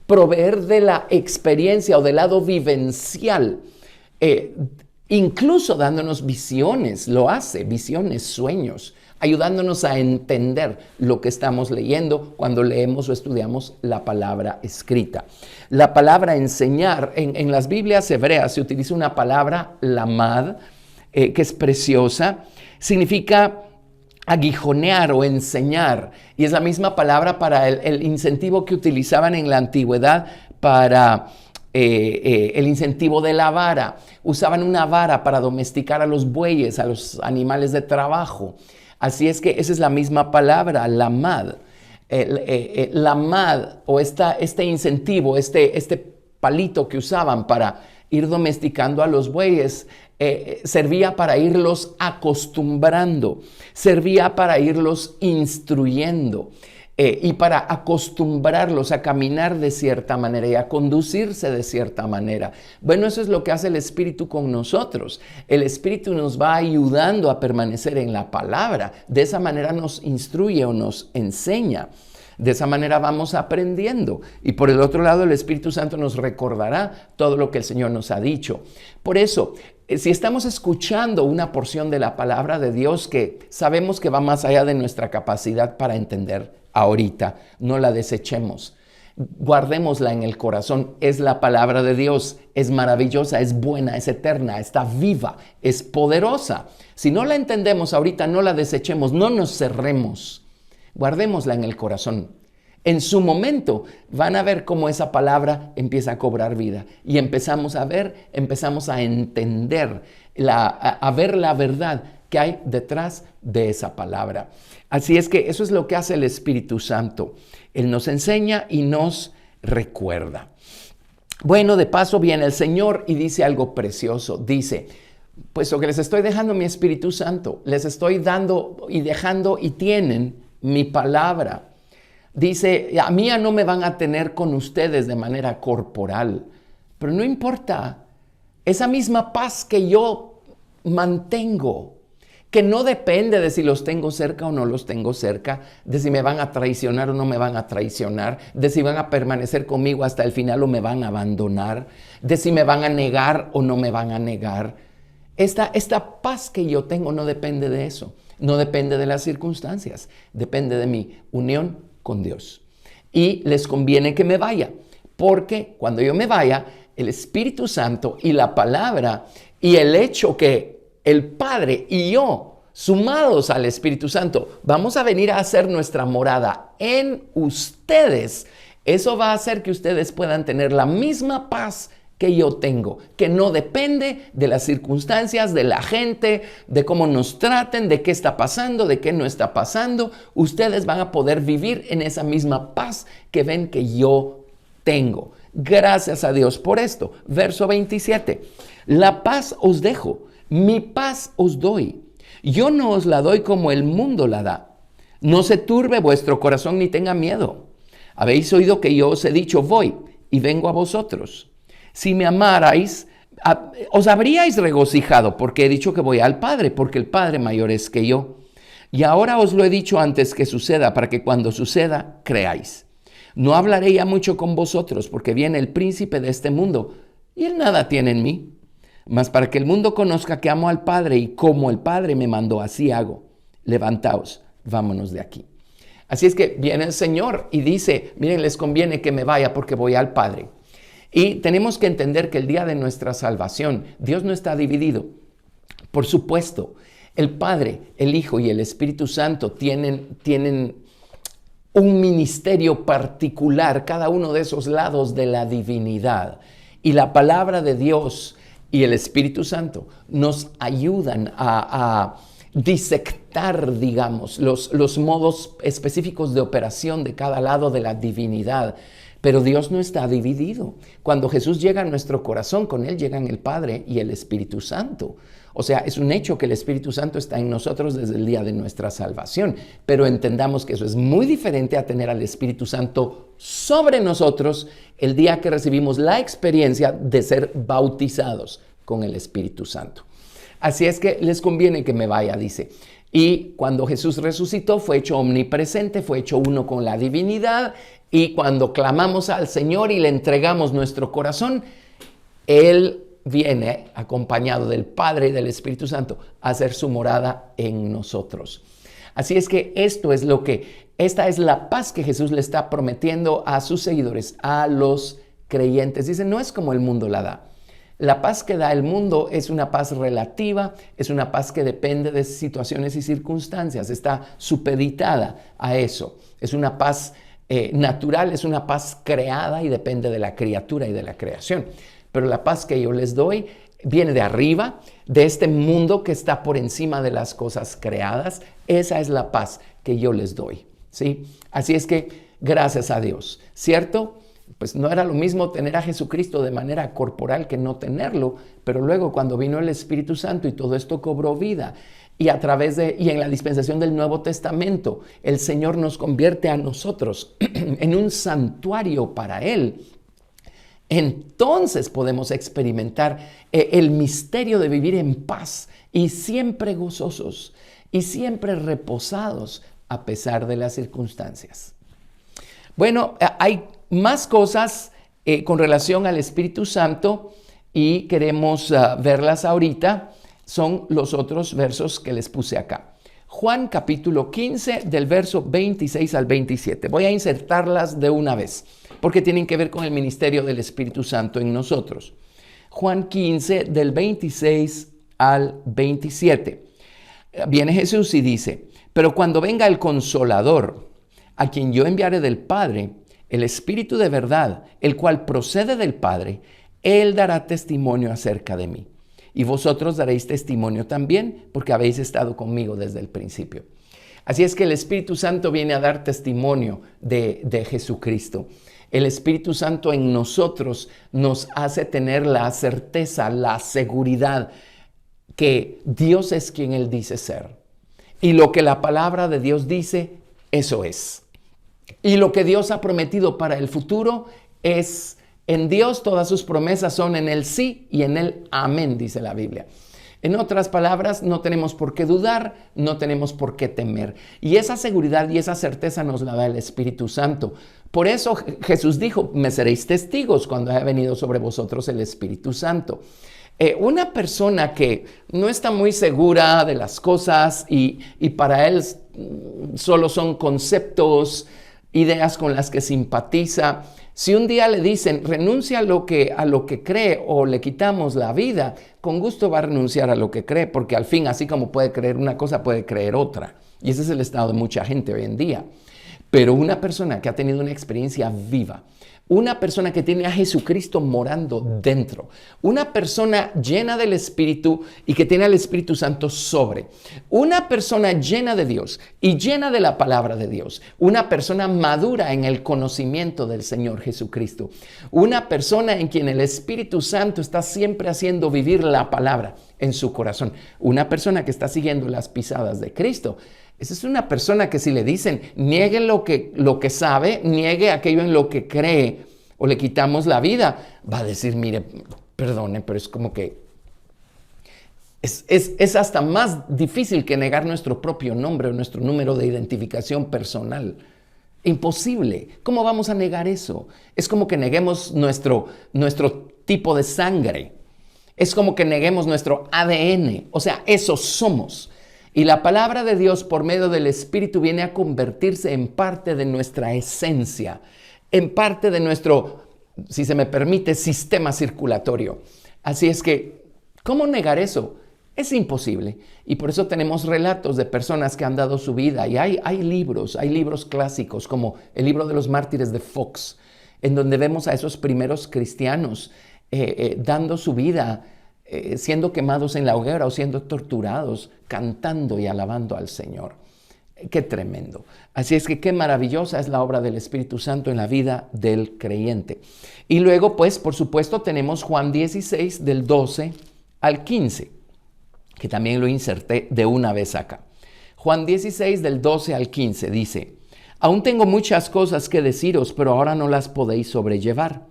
proveer de la experiencia o del lado vivencial, incluso dándonos visiones, lo hace, visiones, sueños, ayudándonos a entender lo que estamos leyendo cuando leemos o estudiamos la palabra escrita. La palabra enseñar, en las Biblias hebreas se utiliza una palabra, lamad, que es preciosa, significa aguijonear o enseñar, y es la misma palabra para el incentivo que utilizaban en la antigüedad para el incentivo de la vara. Usaban una vara para domesticar a los bueyes, a los animales de trabajo. Así es que esa es la misma palabra, lamad. Lamad o este incentivo, este palito que usaban para ir domesticando a los bueyes, servía para irlos acostumbrando, servía para irlos instruyendo y para acostumbrarlos a caminar de cierta manera y a conducirse de cierta manera. Bueno, eso es lo que hace el Espíritu con nosotros. El Espíritu nos va ayudando a permanecer en la palabra. De esa manera nos instruye o nos enseña. De esa manera vamos aprendiendo. Y por el otro lado, el Espíritu Santo nos recordará todo lo que el Señor nos ha dicho. Por eso, si estamos escuchando una porción de la palabra de Dios que sabemos que va más allá de nuestra capacidad para entender ahorita, no la desechemos. Guardémosla en el corazón. Es la palabra de Dios. Es maravillosa, es buena, es eterna, está viva, es poderosa. Si no la entendemos ahorita, no la desechemos, no nos cerremos. Guardémosla en el corazón. En su momento van a ver cómo esa palabra empieza a cobrar vida. Y empezamos a ver, empezamos a entender, a ver la verdad que hay detrás de esa palabra. Así es que eso es lo que hace el Espíritu Santo. Él nos enseña y nos recuerda. Bueno, de paso viene el Señor y dice algo precioso. Dice, puesto que les estoy dejando mi Espíritu Santo, les estoy dando y dejando y tienen mi palabra. Dice, a mí ya no me van a tener con ustedes de manera corporal, pero no importa. Esa misma paz que yo mantengo, que no depende de si los tengo cerca o no los tengo cerca, de si me van a traicionar o no me van a traicionar, de si van a permanecer conmigo hasta el final o me van a abandonar, de si me van a negar o no me van a negar. Esta paz que yo tengo no depende de eso, no depende de las circunstancias, depende de mi unión con Dios. Y les conviene que me vaya, porque cuando yo me vaya, el Espíritu Santo y la palabra y el hecho que el Padre y yo, sumados al Espíritu Santo, vamos a venir a hacer nuestra morada en ustedes. Eso va a hacer que ustedes puedan tener la misma paz que yo tengo, que no depende de las circunstancias, de la gente, de cómo nos traten, de qué está pasando, de qué no está pasando. Ustedes van a poder vivir en esa misma paz que ven que yo tengo. Gracias a Dios por esto. Verso 27. La paz os dejo, mi paz os doy. Yo no os la doy como el mundo la da. No se turbe vuestro corazón ni tenga miedo. Habéis oído que yo os he dicho, voy y vengo a vosotros. Si me amarais, os habríais regocijado, porque he dicho que voy al Padre, porque el Padre mayor es que yo. Y ahora os lo he dicho antes que suceda, para que cuando suceda, creáis. No hablaré ya mucho con vosotros, porque viene el príncipe de este mundo, y él nada tiene en mí. Mas para que el mundo conozca que amo al Padre, y como el Padre me mandó, así hago. Levantaos, vámonos de aquí. Así es que viene el Señor y dice, miren, les conviene que me vaya porque voy al Padre. Y tenemos que entender que el día de nuestra salvación, Dios no está dividido. Por supuesto, el Padre, el Hijo y el Espíritu Santo tienen un ministerio particular, cada uno de esos lados de la divinidad. Y la palabra de Dios y el Espíritu Santo nos ayudan a disectar, digamos, los modos específicos de operación de cada lado de la divinidad, Pero Dios no está dividido. Cuando Jesús llega a nuestro corazón, con Él llegan el Padre y el Espíritu Santo. O sea, es un hecho que el Espíritu Santo está en nosotros desde el día de nuestra salvación. Pero entendamos que eso es muy diferente a tener al Espíritu Santo sobre nosotros el día que recibimos la experiencia de ser bautizados con el Espíritu Santo. Así es que les conviene que me vaya, dice. Y cuando Jesús resucitó, fue hecho omnipresente, fue hecho uno con la divinidad. Y cuando clamamos al Señor y le entregamos nuestro corazón, Él viene acompañado del Padre y del Espíritu Santo a hacer su morada en nosotros. Así es que esta es la paz que Jesús le está prometiendo a sus seguidores, a los creyentes. Dice, no es como el mundo la da. La paz que da el mundo es una paz relativa, es una paz que depende de situaciones y circunstancias, está supeditada a eso. Es una paz natural, es una paz creada y depende de la criatura y de la creación. Pero la paz que yo les doy viene de arriba, de este mundo que está por encima de las cosas creadas. Esa es la paz que yo les doy, ¿sí? Así es que gracias a Dios, ¿cierto? Pues no era lo mismo tener a Jesucristo de manera corporal que no tenerlo, pero luego cuando vino el Espíritu Santo y todo esto cobró vida, y en la dispensación del Nuevo Testamento, el Señor nos convierte a nosotros en un santuario para Él. Entonces podemos experimentar el misterio de vivir en paz y siempre gozosos y siempre reposados a pesar de las circunstancias. Bueno, hay más cosas con relación al Espíritu Santo y queremos verlas ahorita. Son los otros versos que les puse acá. Juan capítulo 15 del verso 26 al 27. Voy a insertarlas de una vez porque tienen que ver con el ministerio del Espíritu Santo en nosotros. Juan 15 del 26 al 27. Viene Jesús y dice, pero cuando venga el Consolador, a quien yo enviaré del Padre, el Espíritu de verdad, el cual procede del Padre, Él dará testimonio acerca de mí. Y vosotros daréis testimonio también, porque habéis estado conmigo desde el principio. Así es que el Espíritu Santo viene a dar testimonio de Jesucristo. El Espíritu Santo en nosotros nos hace tener la certeza, la seguridad que Dios es quien Él dice ser. Y lo que la palabra de Dios dice, eso es. Y lo que Dios ha prometido para el futuro es en Dios. Todas sus promesas son en el sí y en el amén, dice la Biblia. En otras palabras, no tenemos por qué dudar, no tenemos por qué temer. Y esa seguridad y esa certeza nos la da el Espíritu Santo. Por eso Jesús dijo, me seréis testigos cuando haya venido sobre vosotros el Espíritu Santo. Una persona que no está muy segura de las cosas y para él solo son conceptos, ideas con las que simpatiza. Si un día le dicen, renuncia a lo que cree o le quitamos la vida, con gusto va a renunciar a lo que cree, porque al fin, así como puede creer una cosa, puede creer otra. Y ese es el estado de mucha gente hoy en día. Pero una persona que ha tenido una experiencia viva, una persona que tiene a Jesucristo morando dentro, una persona llena del Espíritu y que tiene al Espíritu Santo sobre, una persona llena de Dios y llena de la palabra de Dios, una persona madura en el conocimiento del Señor Jesucristo, una persona en quien el Espíritu Santo está siempre haciendo vivir la palabra en su corazón, una persona que está siguiendo las pisadas de Cristo. Esa es una persona que si le dicen, niegue lo que sabe, niegue aquello en lo que cree, o le quitamos la vida, va a decir, mire, perdone, pero es como que es hasta más difícil que negar nuestro propio nombre o nuestro número de identificación personal. Imposible. ¿Cómo vamos a negar eso? Es como que neguemos nuestro tipo de sangre. Es como que neguemos nuestro ADN. O sea, eso somos. Y la palabra de Dios por medio del Espíritu viene a convertirse en parte de nuestra esencia, en parte de nuestro, si se me permite, sistema circulatorio. Así es que, ¿cómo negar eso? Es imposible. Y por eso tenemos relatos de personas que han dado su vida. Y hay libros clásicos como el libro de los mártires de Fox, en donde vemos a esos primeros cristianos dando su vida, siendo quemados en la hoguera o siendo torturados, cantando y alabando al Señor. Qué tremendo. Así es que qué maravillosa es la obra del Espíritu Santo en la vida del creyente. Y luego, pues, por supuesto, tenemos Juan 16 del 12 al 15, que también lo inserté de una vez acá. Juan 16 del 12 al 15 dice: aún tengo muchas cosas que deciros, pero ahora no las podéis sobrellevar.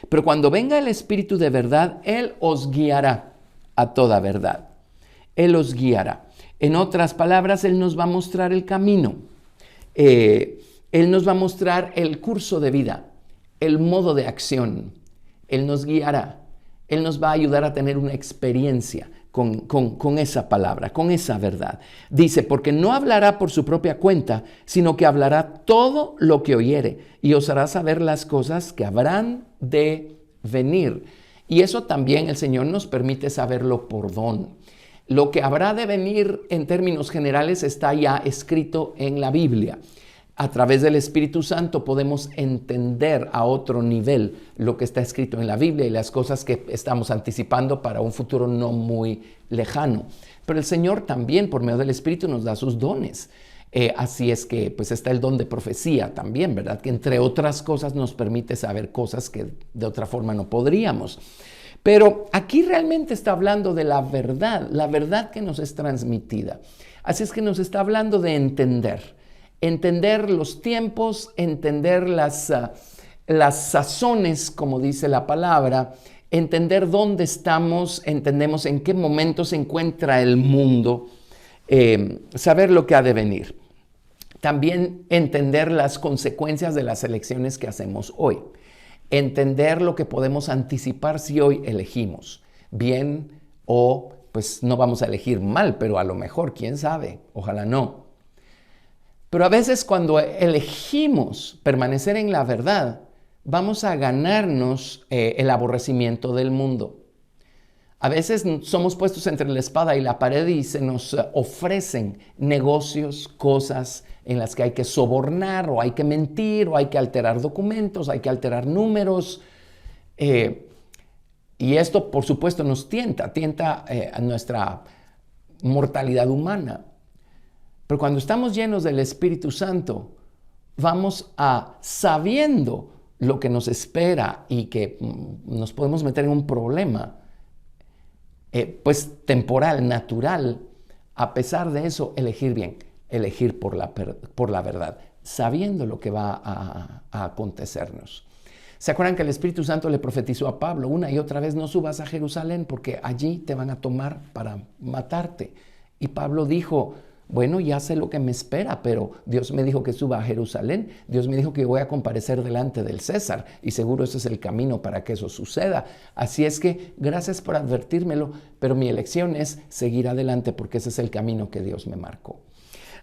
Pero cuando venga el Espíritu de verdad, Él os guiará a toda verdad. Él os guiará. En otras palabras, Él nos va a mostrar el camino. Él nos va a mostrar el curso de vida, el modo de acción. Él nos guiará. Él nos va a ayudar a tener una experiencia con esa palabra, con esa verdad. Dice, porque no hablará por su propia cuenta, sino que hablará todo lo que oyere y os hará saber las cosas que habrán de venir. Y eso también el Señor nos permite saberlo por don. Lo que habrá de venir en términos generales está ya escrito en la Biblia. A través del Espíritu Santo podemos entender a otro nivel lo que está escrito en la Biblia y las cosas que estamos anticipando para un futuro no muy lejano. Pero el Señor también, por medio del Espíritu, nos da sus dones. Así es que pues está el don de profecía también, ¿verdad? Que entre otras cosas nos permite saber cosas que de otra forma no podríamos. Pero aquí realmente está hablando de la verdad que nos es transmitida. Así es que nos está hablando de entender los tiempos, entender las sazones, como dice la palabra, entender dónde estamos, entendemos en qué momento se encuentra el mundo, saber lo que ha de venir. También entender las consecuencias de las elecciones que hacemos hoy. Entender lo que podemos anticipar si hoy elegimos bien o pues no vamos a elegir mal, pero a lo mejor, quién sabe, ojalá no. Pero a veces cuando elegimos permanecer en la verdad, vamos a ganarnos el aborrecimiento del mundo. A veces somos puestos entre la espada y la pared y se nos ofrecen negocios, cosas en las que hay que sobornar o hay que mentir o hay que alterar documentos, hay que alterar números. Y esto, por supuesto, nos tienta a nuestra mortalidad humana. Pero cuando estamos llenos del Espíritu Santo, vamos sabiendo lo que nos espera y que nos podemos meter en un problema, pues temporal, natural. A pesar de eso, elegir bien, elegir por la verdad, sabiendo lo que va a acontecernos. ¿Se acuerdan que el Espíritu Santo le profetizó a Pablo una y otra vez: no subas a Jerusalén porque allí te van a tomar para matarte? Y Pablo dijo: bueno, ya sé lo que me espera, pero Dios me dijo que suba a Jerusalén. Dios me dijo que voy a comparecer delante del César y seguro ese es el camino para que eso suceda. Así es que gracias por advertírmelo, pero mi elección es seguir adelante porque ese es el camino que Dios me marcó.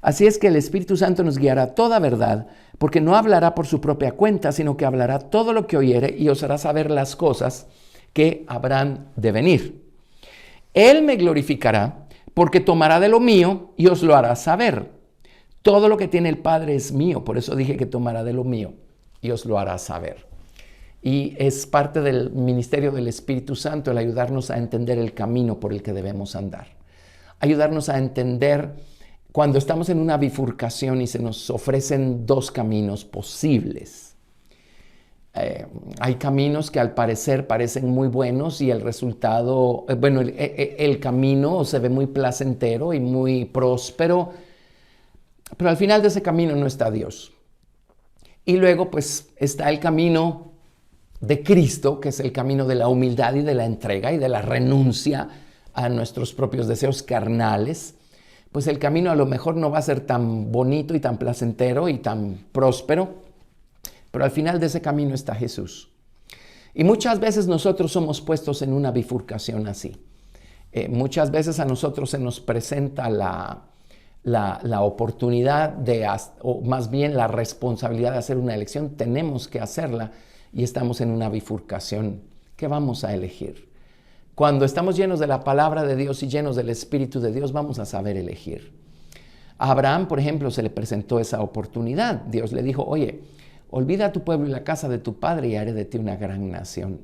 Así es que el Espíritu Santo nos guiará a toda verdad, porque no hablará por su propia cuenta, sino que hablará todo lo que oyere y os hará saber las cosas que habrán de venir. Él me glorificará, porque tomará de lo mío y os lo hará saber. Todo lo que tiene el Padre es mío, por eso dije que tomará de lo mío y os lo hará saber. Y es parte del ministerio del Espíritu Santo el ayudarnos a entender el camino por el que debemos andar. Ayudarnos a entender cuando estamos en una bifurcación y se nos ofrecen dos caminos posibles. Hay caminos que al parecer parecen muy buenos y el resultado, el camino se ve muy placentero y muy próspero, pero al final de ese camino no está Dios. Y luego pues está el camino de Cristo, que es el camino de la humildad y de la entrega y de la renuncia a nuestros propios deseos carnales. Pues el camino a lo mejor no va a ser tan bonito y tan placentero y tan próspero, pero al final de ese camino está Jesús. Y muchas veces nosotros somos puestos en una bifurcación así. Muchas veces a nosotros se nos presenta la oportunidad o más bien la responsabilidad de hacer una elección. Tenemos que hacerla y estamos en una bifurcación. ¿Qué vamos a elegir? Cuando estamos llenos de la palabra de Dios y llenos del Espíritu de Dios, vamos a saber elegir. A Abraham, por ejemplo, se le presentó esa oportunidad. Dios le dijo: oye, olvida a tu pueblo y la casa de tu padre y haré de ti una gran nación.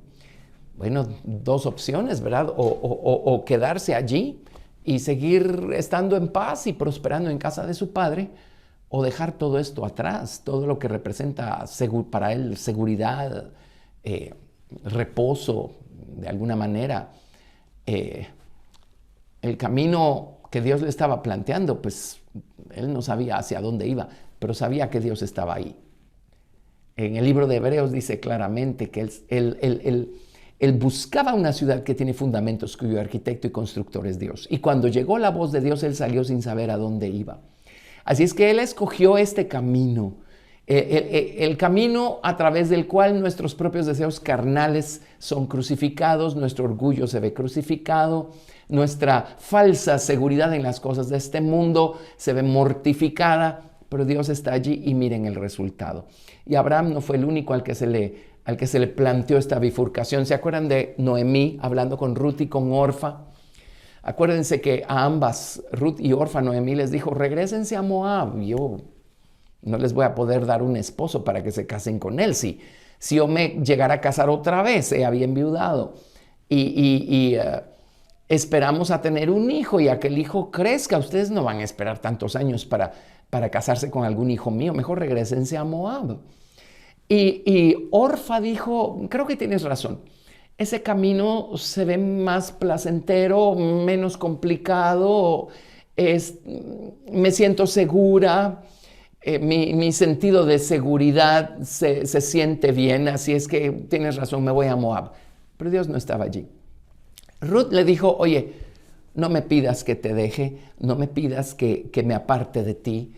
Bueno, dos opciones, ¿verdad? O quedarse allí y seguir estando en paz y prosperando en casa de su padre, o dejar todo esto atrás, todo lo que representa para él seguridad, reposo, de alguna manera. El camino que Dios le estaba planteando, pues él no sabía hacia dónde iba, pero sabía que Dios estaba ahí. En el libro de Hebreos dice claramente que él buscaba una ciudad que tiene fundamentos, cuyo arquitecto y constructor es Dios. Y cuando llegó la voz de Dios, él salió sin saber a dónde iba. Así es que él escogió este camino, el camino a través del cual nuestros propios deseos carnales son crucificados, nuestro orgullo se ve crucificado, nuestra falsa seguridad en las cosas de este mundo se ve mortificada, pero Dios está allí y miren el resultado. Y Abraham no fue el único al que se le planteó esta bifurcación. ¿Se acuerdan de Noemí hablando con Ruth y con Orfa? Acuérdense que a ambas, Ruth y Orfa, Noemí les dijo, regrésense a Moab. Yo no les voy a poder dar un esposo para que se casen con él. Si yo me llegara a casar otra vez, había enviudado. Esperamos a tener un hijo y a que el hijo crezca. Ustedes no van a esperar tantos años para casarse con algún hijo mío. Mejor regrésense a Moab. Y Orfa dijo, creo que tienes razón. Ese camino se ve más placentero, menos complicado. Me siento segura. Mi sentido de seguridad se siente bien. Así es que tienes razón, me voy a Moab. Pero Dios no estaba allí. Ruth le dijo, oye, no me pidas que te deje, no me pidas que me aparte de ti.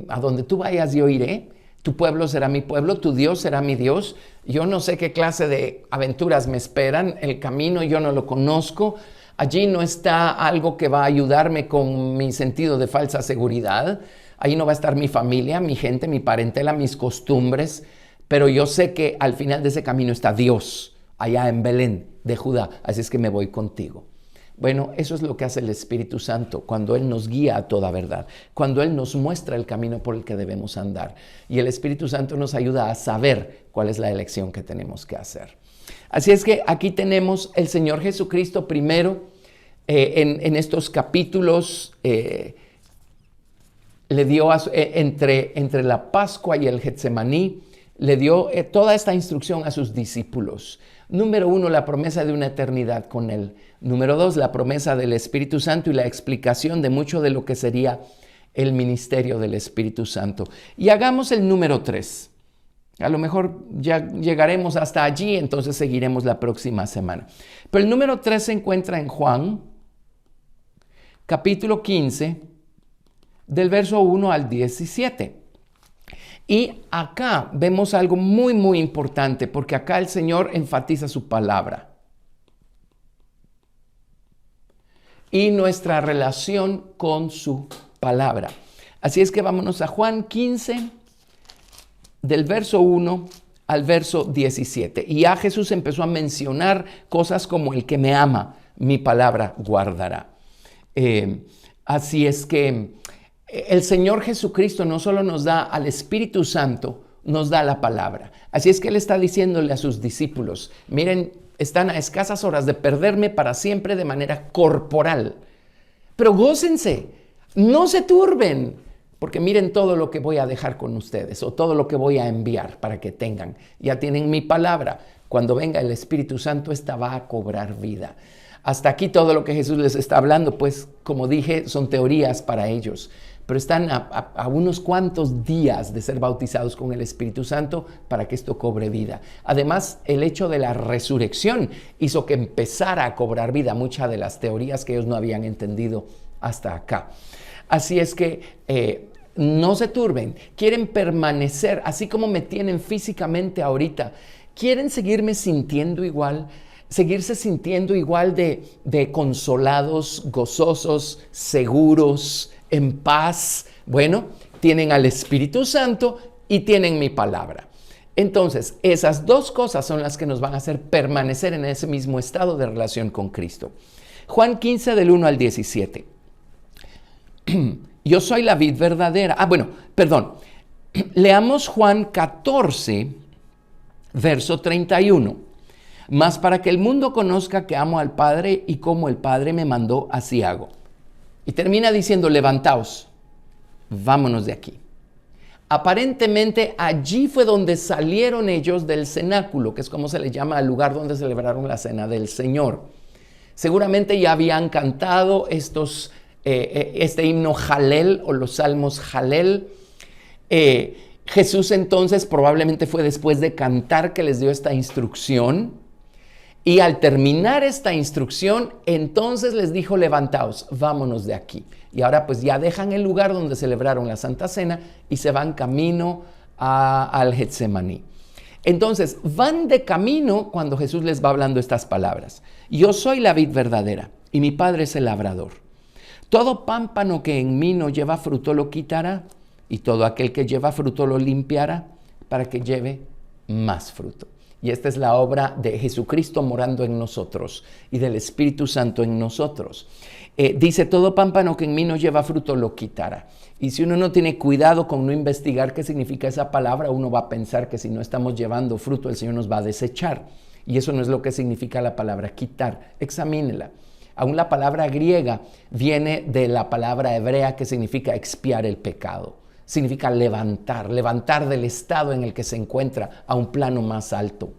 A donde tú vayas yo iré, tu pueblo será mi pueblo, tu Dios será mi Dios. Yo no sé qué clase de aventuras me esperan, el camino yo no lo conozco. Allí no está algo que va a ayudarme con mi sentido de falsa seguridad. Ahí no va a estar mi familia, mi gente, mi parentela, mis costumbres. Pero yo sé que al final de ese camino está Dios, allá en Belén de Judá. Así es que me voy contigo. Bueno, eso es lo que hace el Espíritu Santo cuando Él nos guía a toda verdad, cuando Él nos muestra el camino por el que debemos andar. Y el Espíritu Santo nos ayuda a saber cuál es la elección que tenemos que hacer. Así es que aquí tenemos el Señor Jesucristo primero en estos capítulos. Le dio entre la Pascua y el Getsemaní, le dio toda esta instrucción a sus discípulos. Número 1, la promesa de una eternidad con Él. Número 2, la promesa del Espíritu Santo y la explicación de mucho de lo que sería el ministerio del Espíritu Santo. Y hagamos el número 3. A lo mejor ya llegaremos hasta allí, entonces seguiremos la próxima semana. Pero el número 3 se encuentra en Juan, capítulo 15, del verso 1 al 17. Y acá vemos algo muy, muy importante, porque acá el Señor enfatiza su palabra y nuestra relación con su palabra. Así es que vámonos a Juan 15, del verso 1 al verso 17. Y ya Jesús empezó a mencionar cosas como el que me ama, mi palabra guardará. Así es que el Señor Jesucristo no solo nos da al Espíritu Santo, nos da la palabra. Así es que Él está diciéndole a sus discípulos, miren, están a escasas horas de perderme para siempre de manera corporal. Pero gócense, no se turben, porque miren todo lo que voy a dejar con ustedes o todo lo que voy a enviar para que tengan. Ya tienen mi palabra. Cuando venga el Espíritu Santo, esta va a cobrar vida. Hasta aquí todo lo que Jesús les está hablando, pues como dije, son teorías para ellos. Pero están a unos cuantos días de ser bautizados con el Espíritu Santo para que esto cobre vida. Además, el hecho de la resurrección hizo que empezara a cobrar vida muchas de las teorías que ellos no habían entendido hasta acá. Así es que no se turben, quieren permanecer así como me tienen físicamente ahorita. ¿Quieren seguirme sintiendo igual? Seguirse sintiendo igual de consolados, gozosos, seguros, en paz. Bueno, tienen al Espíritu Santo y tienen mi palabra. Entonces, esas dos cosas son las que nos van a hacer permanecer en ese mismo estado de relación con Cristo. Juan 15, del 1 al 17. Yo soy la vid verdadera. Leamos Juan 14, verso 31. Mas para que el mundo conozca que amo al Padre y como el Padre me mandó, así hago. Y termina diciendo, levantaos, vámonos de aquí. Aparentemente allí fue donde salieron ellos del cenáculo, que es como se le llama al lugar donde celebraron la cena del Señor. Seguramente ya habían cantado este himno Jalel o los salmos Jalel. Jesús entonces probablemente fue después de cantar que les dio esta instrucción. Y al terminar esta instrucción, entonces les dijo: levantaos, vámonos de aquí. Y ahora pues ya dejan el lugar donde celebraron la Santa Cena y se van camino al Getsemaní. Entonces van de camino cuando Jesús les va hablando estas palabras: yo soy la vid verdadera y mi Padre es el labrador. Todo pámpano que en mí no lleva fruto lo quitará, y todo aquel que lleva fruto lo limpiará, para que lleve más fruto. Y esta es la obra de Jesucristo morando en nosotros y del Espíritu Santo en nosotros. Dice: todo pámpano que en mí no lleva fruto lo quitará. Y si uno no tiene cuidado con no investigar qué significa esa palabra, uno va a pensar que si no estamos llevando fruto, el Señor nos va a desechar. Y eso no es lo que significa la palabra quitar. Examínela. Aún la palabra griega viene de la palabra hebrea que significa expiar el pecado. Significa levantar del estado en el que se encuentra a un plano más alto.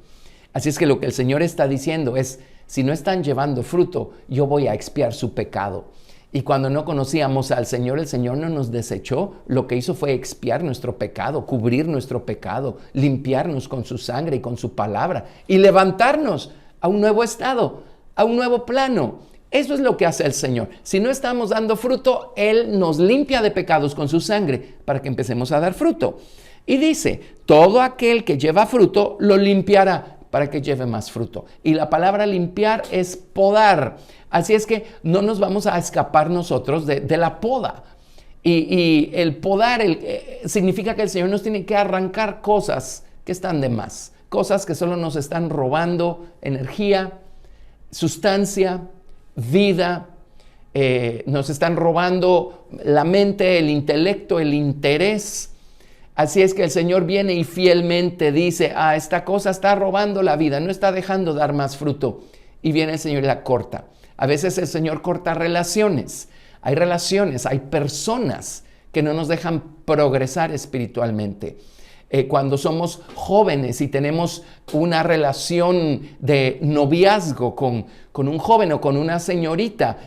Así es que lo que el Señor está diciendo es: si no están llevando fruto, yo voy a expiar su pecado. Y cuando no conocíamos al Señor, el Señor no nos desechó. Lo que hizo fue expiar nuestro pecado, cubrir nuestro pecado, limpiarnos con su sangre y con su palabra y levantarnos a un nuevo estado, a un nuevo plano. Eso es lo que hace el Señor. Si no estamos dando fruto, Él nos limpia de pecados con su sangre para que empecemos a dar fruto. Y dice: todo aquel que lleva fruto lo limpiará para que lleve más fruto. Y la palabra limpiar es podar. Así es que no nos vamos a escapar nosotros de la poda. Y el podar significa que el Señor nos tiene que arrancar cosas que están de más. Cosas que solo nos están robando energía, sustancia, vida, nos están robando la mente, el intelecto, el interés. Así es que el Señor viene y fielmente dice: esta cosa está robando la vida, no está dejando dar más fruto. Y viene el Señor y la corta. A veces el Señor corta relaciones. Hay relaciones, hay personas que no nos dejan progresar espiritualmente. Cuando somos jóvenes y tenemos una relación de noviazgo con un joven o con una señorita,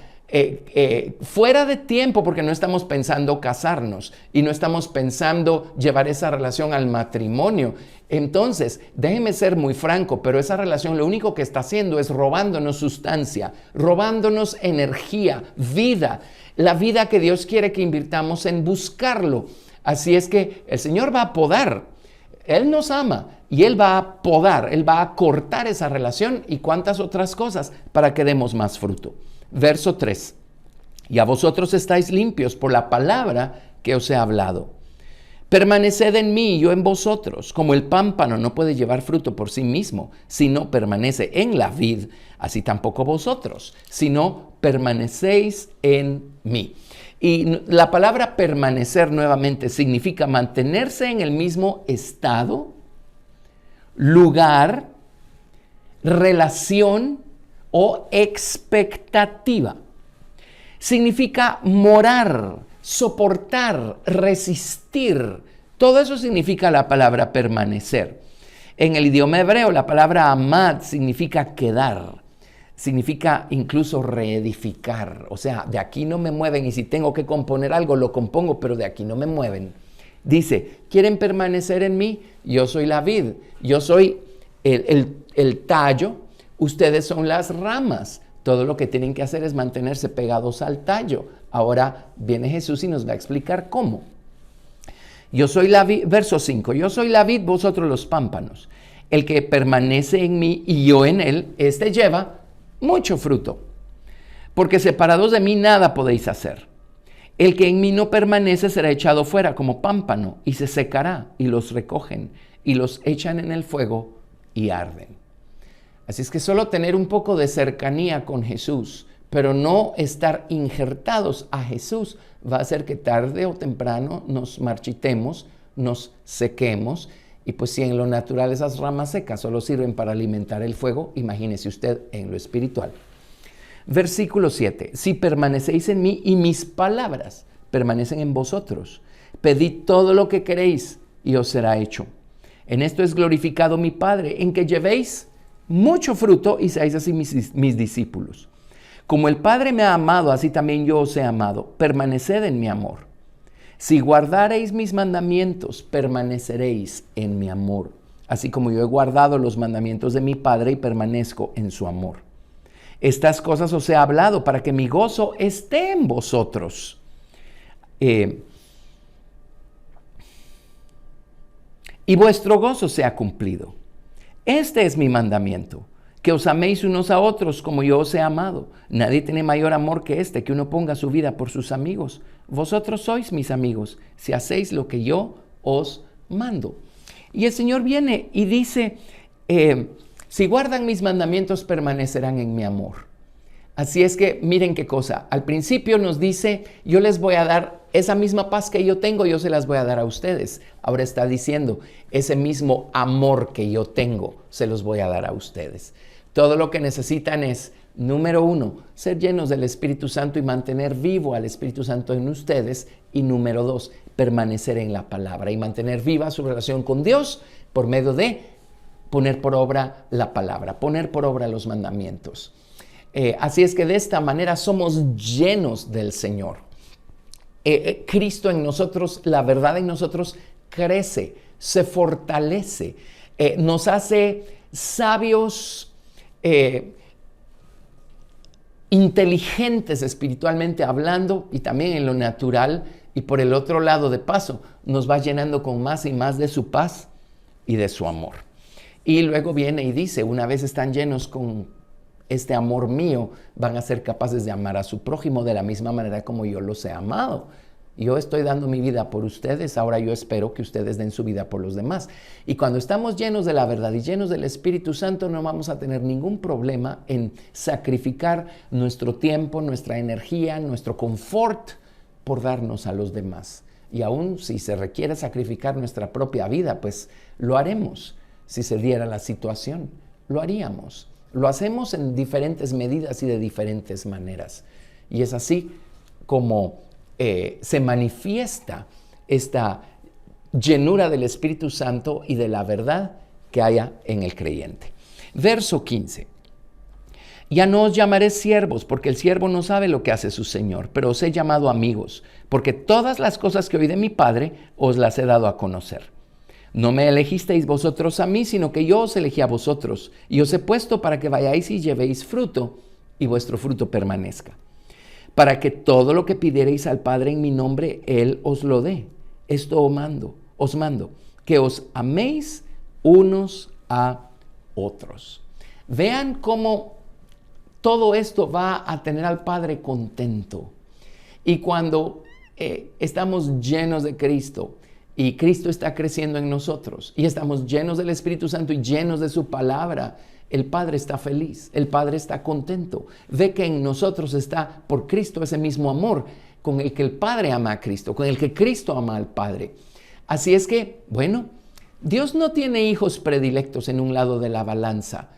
fuera de tiempo, porque no estamos pensando casarnos y no estamos pensando llevar esa relación al matrimonio. Entonces, déjeme ser muy franco, pero esa relación lo único que está haciendo es robándonos sustancia, robándonos energía, vida, la vida que Dios quiere que invirtamos en buscarlo. Así es que el Señor va a podar. Él nos ama y Él va a podar, Él va a cortar esa relación y cuantas otras cosas para que demos más fruto. Verso 3. Y a vosotros estáis limpios por la palabra que os he hablado. Permaneced en mí y yo en vosotros. Como el pámpano no puede llevar fruto por sí mismo si no permanece en la vid, así tampoco vosotros, si no permanecéis en mí. Y la palabra permanecer nuevamente significa mantenerse en el mismo estado, lugar, relación o expectativa. Significa morar, soportar, resistir. Todo eso significa la palabra permanecer. En el idioma hebreo, la palabra amad significa quedar. Significa incluso reedificar. O sea, de aquí no me mueven y si tengo que componer algo, lo compongo, pero de aquí no me mueven. Dice: ¿quieren permanecer en mí? Yo soy la vid, yo soy el tallo, ustedes son las ramas. Todo lo que tienen que hacer es mantenerse pegados al tallo. Ahora viene Jesús y nos va a explicar cómo. Yo soy la vid, verso 5, yo soy la vid, vosotros los pámpanos. El que permanece en mí y yo en él, este lleva mucho fruto, porque separados de mí nada podéis hacer. El que en mí no permanece será echado fuera como pámpano y se secará, y los recogen y los echan en el fuego y arden. Así es que solo tener un poco de cercanía con Jesús, pero no estar injertados a Jesús, va a hacer que tarde o temprano nos marchitemos, nos sequemos. Y pues si en lo natural esas ramas secas solo sirven para alimentar el fuego, imagínese usted en lo espiritual. Versículo 7. Si permanecéis en mí y mis palabras permanecen en vosotros, Pedid todo lo que queréis y os será hecho. En esto es glorificado mi Padre, en que llevéis mucho fruto y seáis así mis discípulos. Como el Padre me ha amado, así también yo os he amado. Permaneced en mi amor. Si guardareis mis mandamientos, permaneceréis en mi amor, así como yo he guardado los mandamientos de mi Padre y permanezco en su amor. Estas cosas os he hablado para que mi gozo esté en vosotros. Y vuestro gozo sea cumplido. Este es mi mandamiento, que os améis unos a otros como yo os he amado. Nadie tiene mayor amor que este, que uno ponga su vida por sus amigos. Vosotros sois mis amigos, si hacéis lo que yo os mando. Y el Señor viene y dice, si guardan mis mandamientos, permanecerán en mi amor. Así es que miren qué cosa. Al principio nos dice, yo les voy a dar esa misma paz que yo tengo, yo se las voy a dar a ustedes. Ahora está diciendo, ese mismo amor que yo tengo, se los voy a dar a ustedes. Todo lo que necesitan es, número 1, ser llenos del Espíritu Santo y mantener vivo al Espíritu Santo en ustedes. Y número 2, permanecer en la palabra y mantener viva su relación con Dios por medio de poner por obra la palabra, poner por obra los mandamientos. Así es que de esta manera somos llenos del Señor. Cristo en nosotros, la verdad en nosotros crece, se fortalece, nos hace sabios, inteligentes espiritualmente hablando y también en lo natural. Y por el otro lado, de paso, nos va llenando con más y más de su paz y de su amor. Y luego viene y dice, una vez están llenos con este amor mío, van a ser capaces de amar a su prójimo de la misma manera como yo los he amado. Yo estoy dando mi vida por ustedes, ahora yo espero que ustedes den su vida por los demás. Y cuando estamos llenos de la verdad y llenos del Espíritu Santo, no vamos a tener ningún problema en sacrificar nuestro tiempo, nuestra energía, nuestro confort por darnos a los demás. Y aún si se requiere sacrificar nuestra propia vida, pues lo haremos. Si se diera la situación, lo haríamos. Lo hacemos en diferentes medidas y de diferentes maneras. Y es así como se manifiesta esta llenura del Espíritu Santo y de la verdad que haya en el creyente. Verso 15. Ya no os llamaré siervos, porque el siervo no sabe lo que hace su Señor, pero os he llamado amigos, porque todas las cosas que oí de mi Padre os las he dado a conocer. No me elegisteis vosotros a mí, sino que yo os elegí a vosotros, y os he puesto para que vayáis y llevéis fruto, y vuestro fruto permanezca. Para que todo lo que pidiereis al Padre en mi nombre, Él os lo dé. Esto os mando, que os améis unos a otros. Vean cómo todo esto va a tener al Padre contento. Y cuando estamos llenos de Cristo, y Cristo está creciendo en nosotros y estamos llenos del Espíritu Santo y llenos de su palabra, el Padre está feliz, el Padre está contento. Ve que en nosotros está por Cristo ese mismo amor con el que el Padre ama a Cristo, con el que Cristo ama al Padre. Así es que, bueno, Dios no tiene hijos predilectos en un lado de la balanza.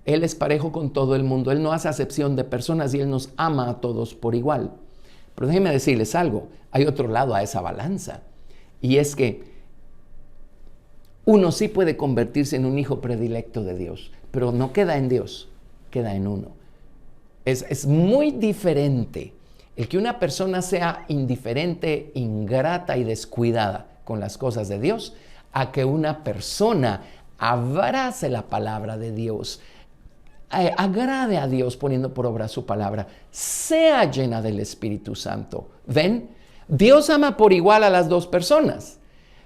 Él es parejo con todo el mundo. Él no hace acepción de personas y Él nos ama a todos por igual. Pero déjenme decirles algo, hay otro lado a esa balanza. Y es que uno sí puede convertirse en un hijo predilecto de Dios, pero no queda en Dios, queda en uno. Es muy diferente el que una persona sea indiferente, ingrata y descuidada con las cosas de Dios, a que una persona abrace la palabra de Dios, agrade a Dios poniendo por obra su palabra, sea llena del Espíritu Santo. ¿Ven? Dios ama por igual a las dos personas,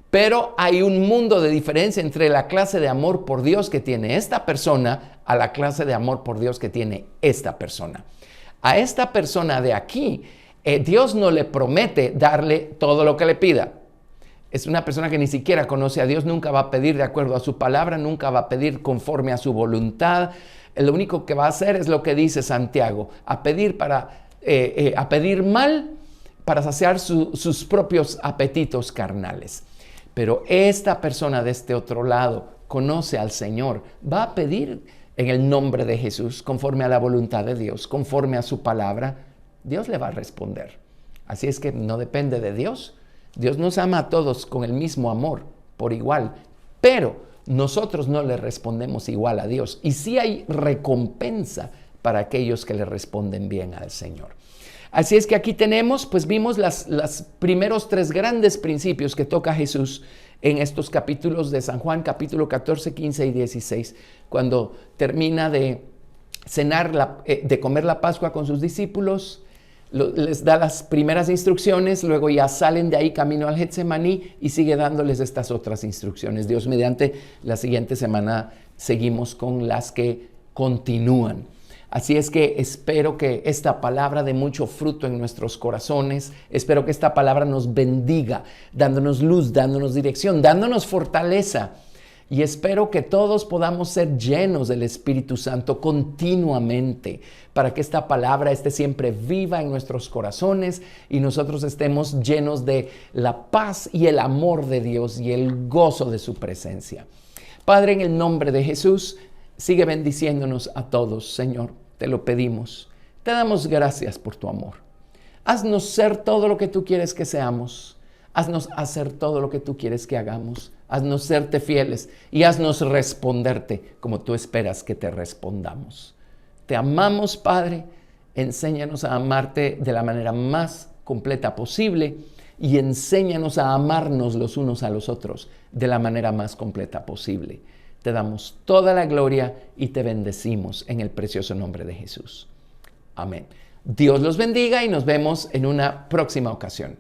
pero hay un mundo de diferencia entre la clase de amor por Dios que tiene esta persona a la clase de amor por Dios que tiene esta persona. A esta persona de aquí, Dios no le promete darle todo lo que le pida. Es una persona que ni siquiera conoce a Dios, nunca va a pedir de acuerdo a su palabra, nunca va a pedir conforme a su voluntad. Lo único que va a hacer es lo que dice Santiago, a pedir mal, para saciar sus propios apetitos carnales. Pero esta persona de este otro lado conoce al Señor, va a pedir en el nombre de Jesús, conforme a la voluntad de Dios, conforme a su palabra, Dios le va a responder. Así es que no depende de Dios, Dios nos ama a todos con el mismo amor, por igual, pero nosotros no le respondemos igual a Dios. Y sí hay recompensa para aquellos que le responden bien al Señor. Así es que aquí tenemos, pues vimos los primeros 3 grandes principios que toca Jesús en estos capítulos de San Juan, capítulo 14, 15 y 16, cuando termina de cenar, de comer la Pascua con sus discípulos, les da las primeras instrucciones, luego ya salen de ahí camino al Getsemaní y sigue dándoles estas otras instrucciones. Dios mediante, la siguiente semana seguimos con las que continúan. Así es que espero que esta palabra dé mucho fruto en nuestros corazones. Espero que esta palabra nos bendiga, dándonos luz, dándonos dirección, dándonos fortaleza. Y espero que todos podamos ser llenos del Espíritu Santo continuamente, para que esta palabra esté siempre viva en nuestros corazones y nosotros estemos llenos de la paz y el amor de Dios y el gozo de su presencia. Padre, en el nombre de Jesús, sigue bendiciéndonos a todos, Señor. Te lo pedimos. Te damos gracias por tu amor. Haznos ser todo lo que tú quieres que seamos. Haznos hacer todo lo que tú quieres que hagamos. Haznos serte fieles y haznos responderte como tú esperas que te respondamos. Te amamos, Padre. Enséñanos a amarte de la manera más completa posible y enséñanos a amarnos los unos a los otros de la manera más completa posible. Te damos toda la gloria y te bendecimos en el precioso nombre de Jesús. Amén. Dios los bendiga y nos vemos en una próxima ocasión.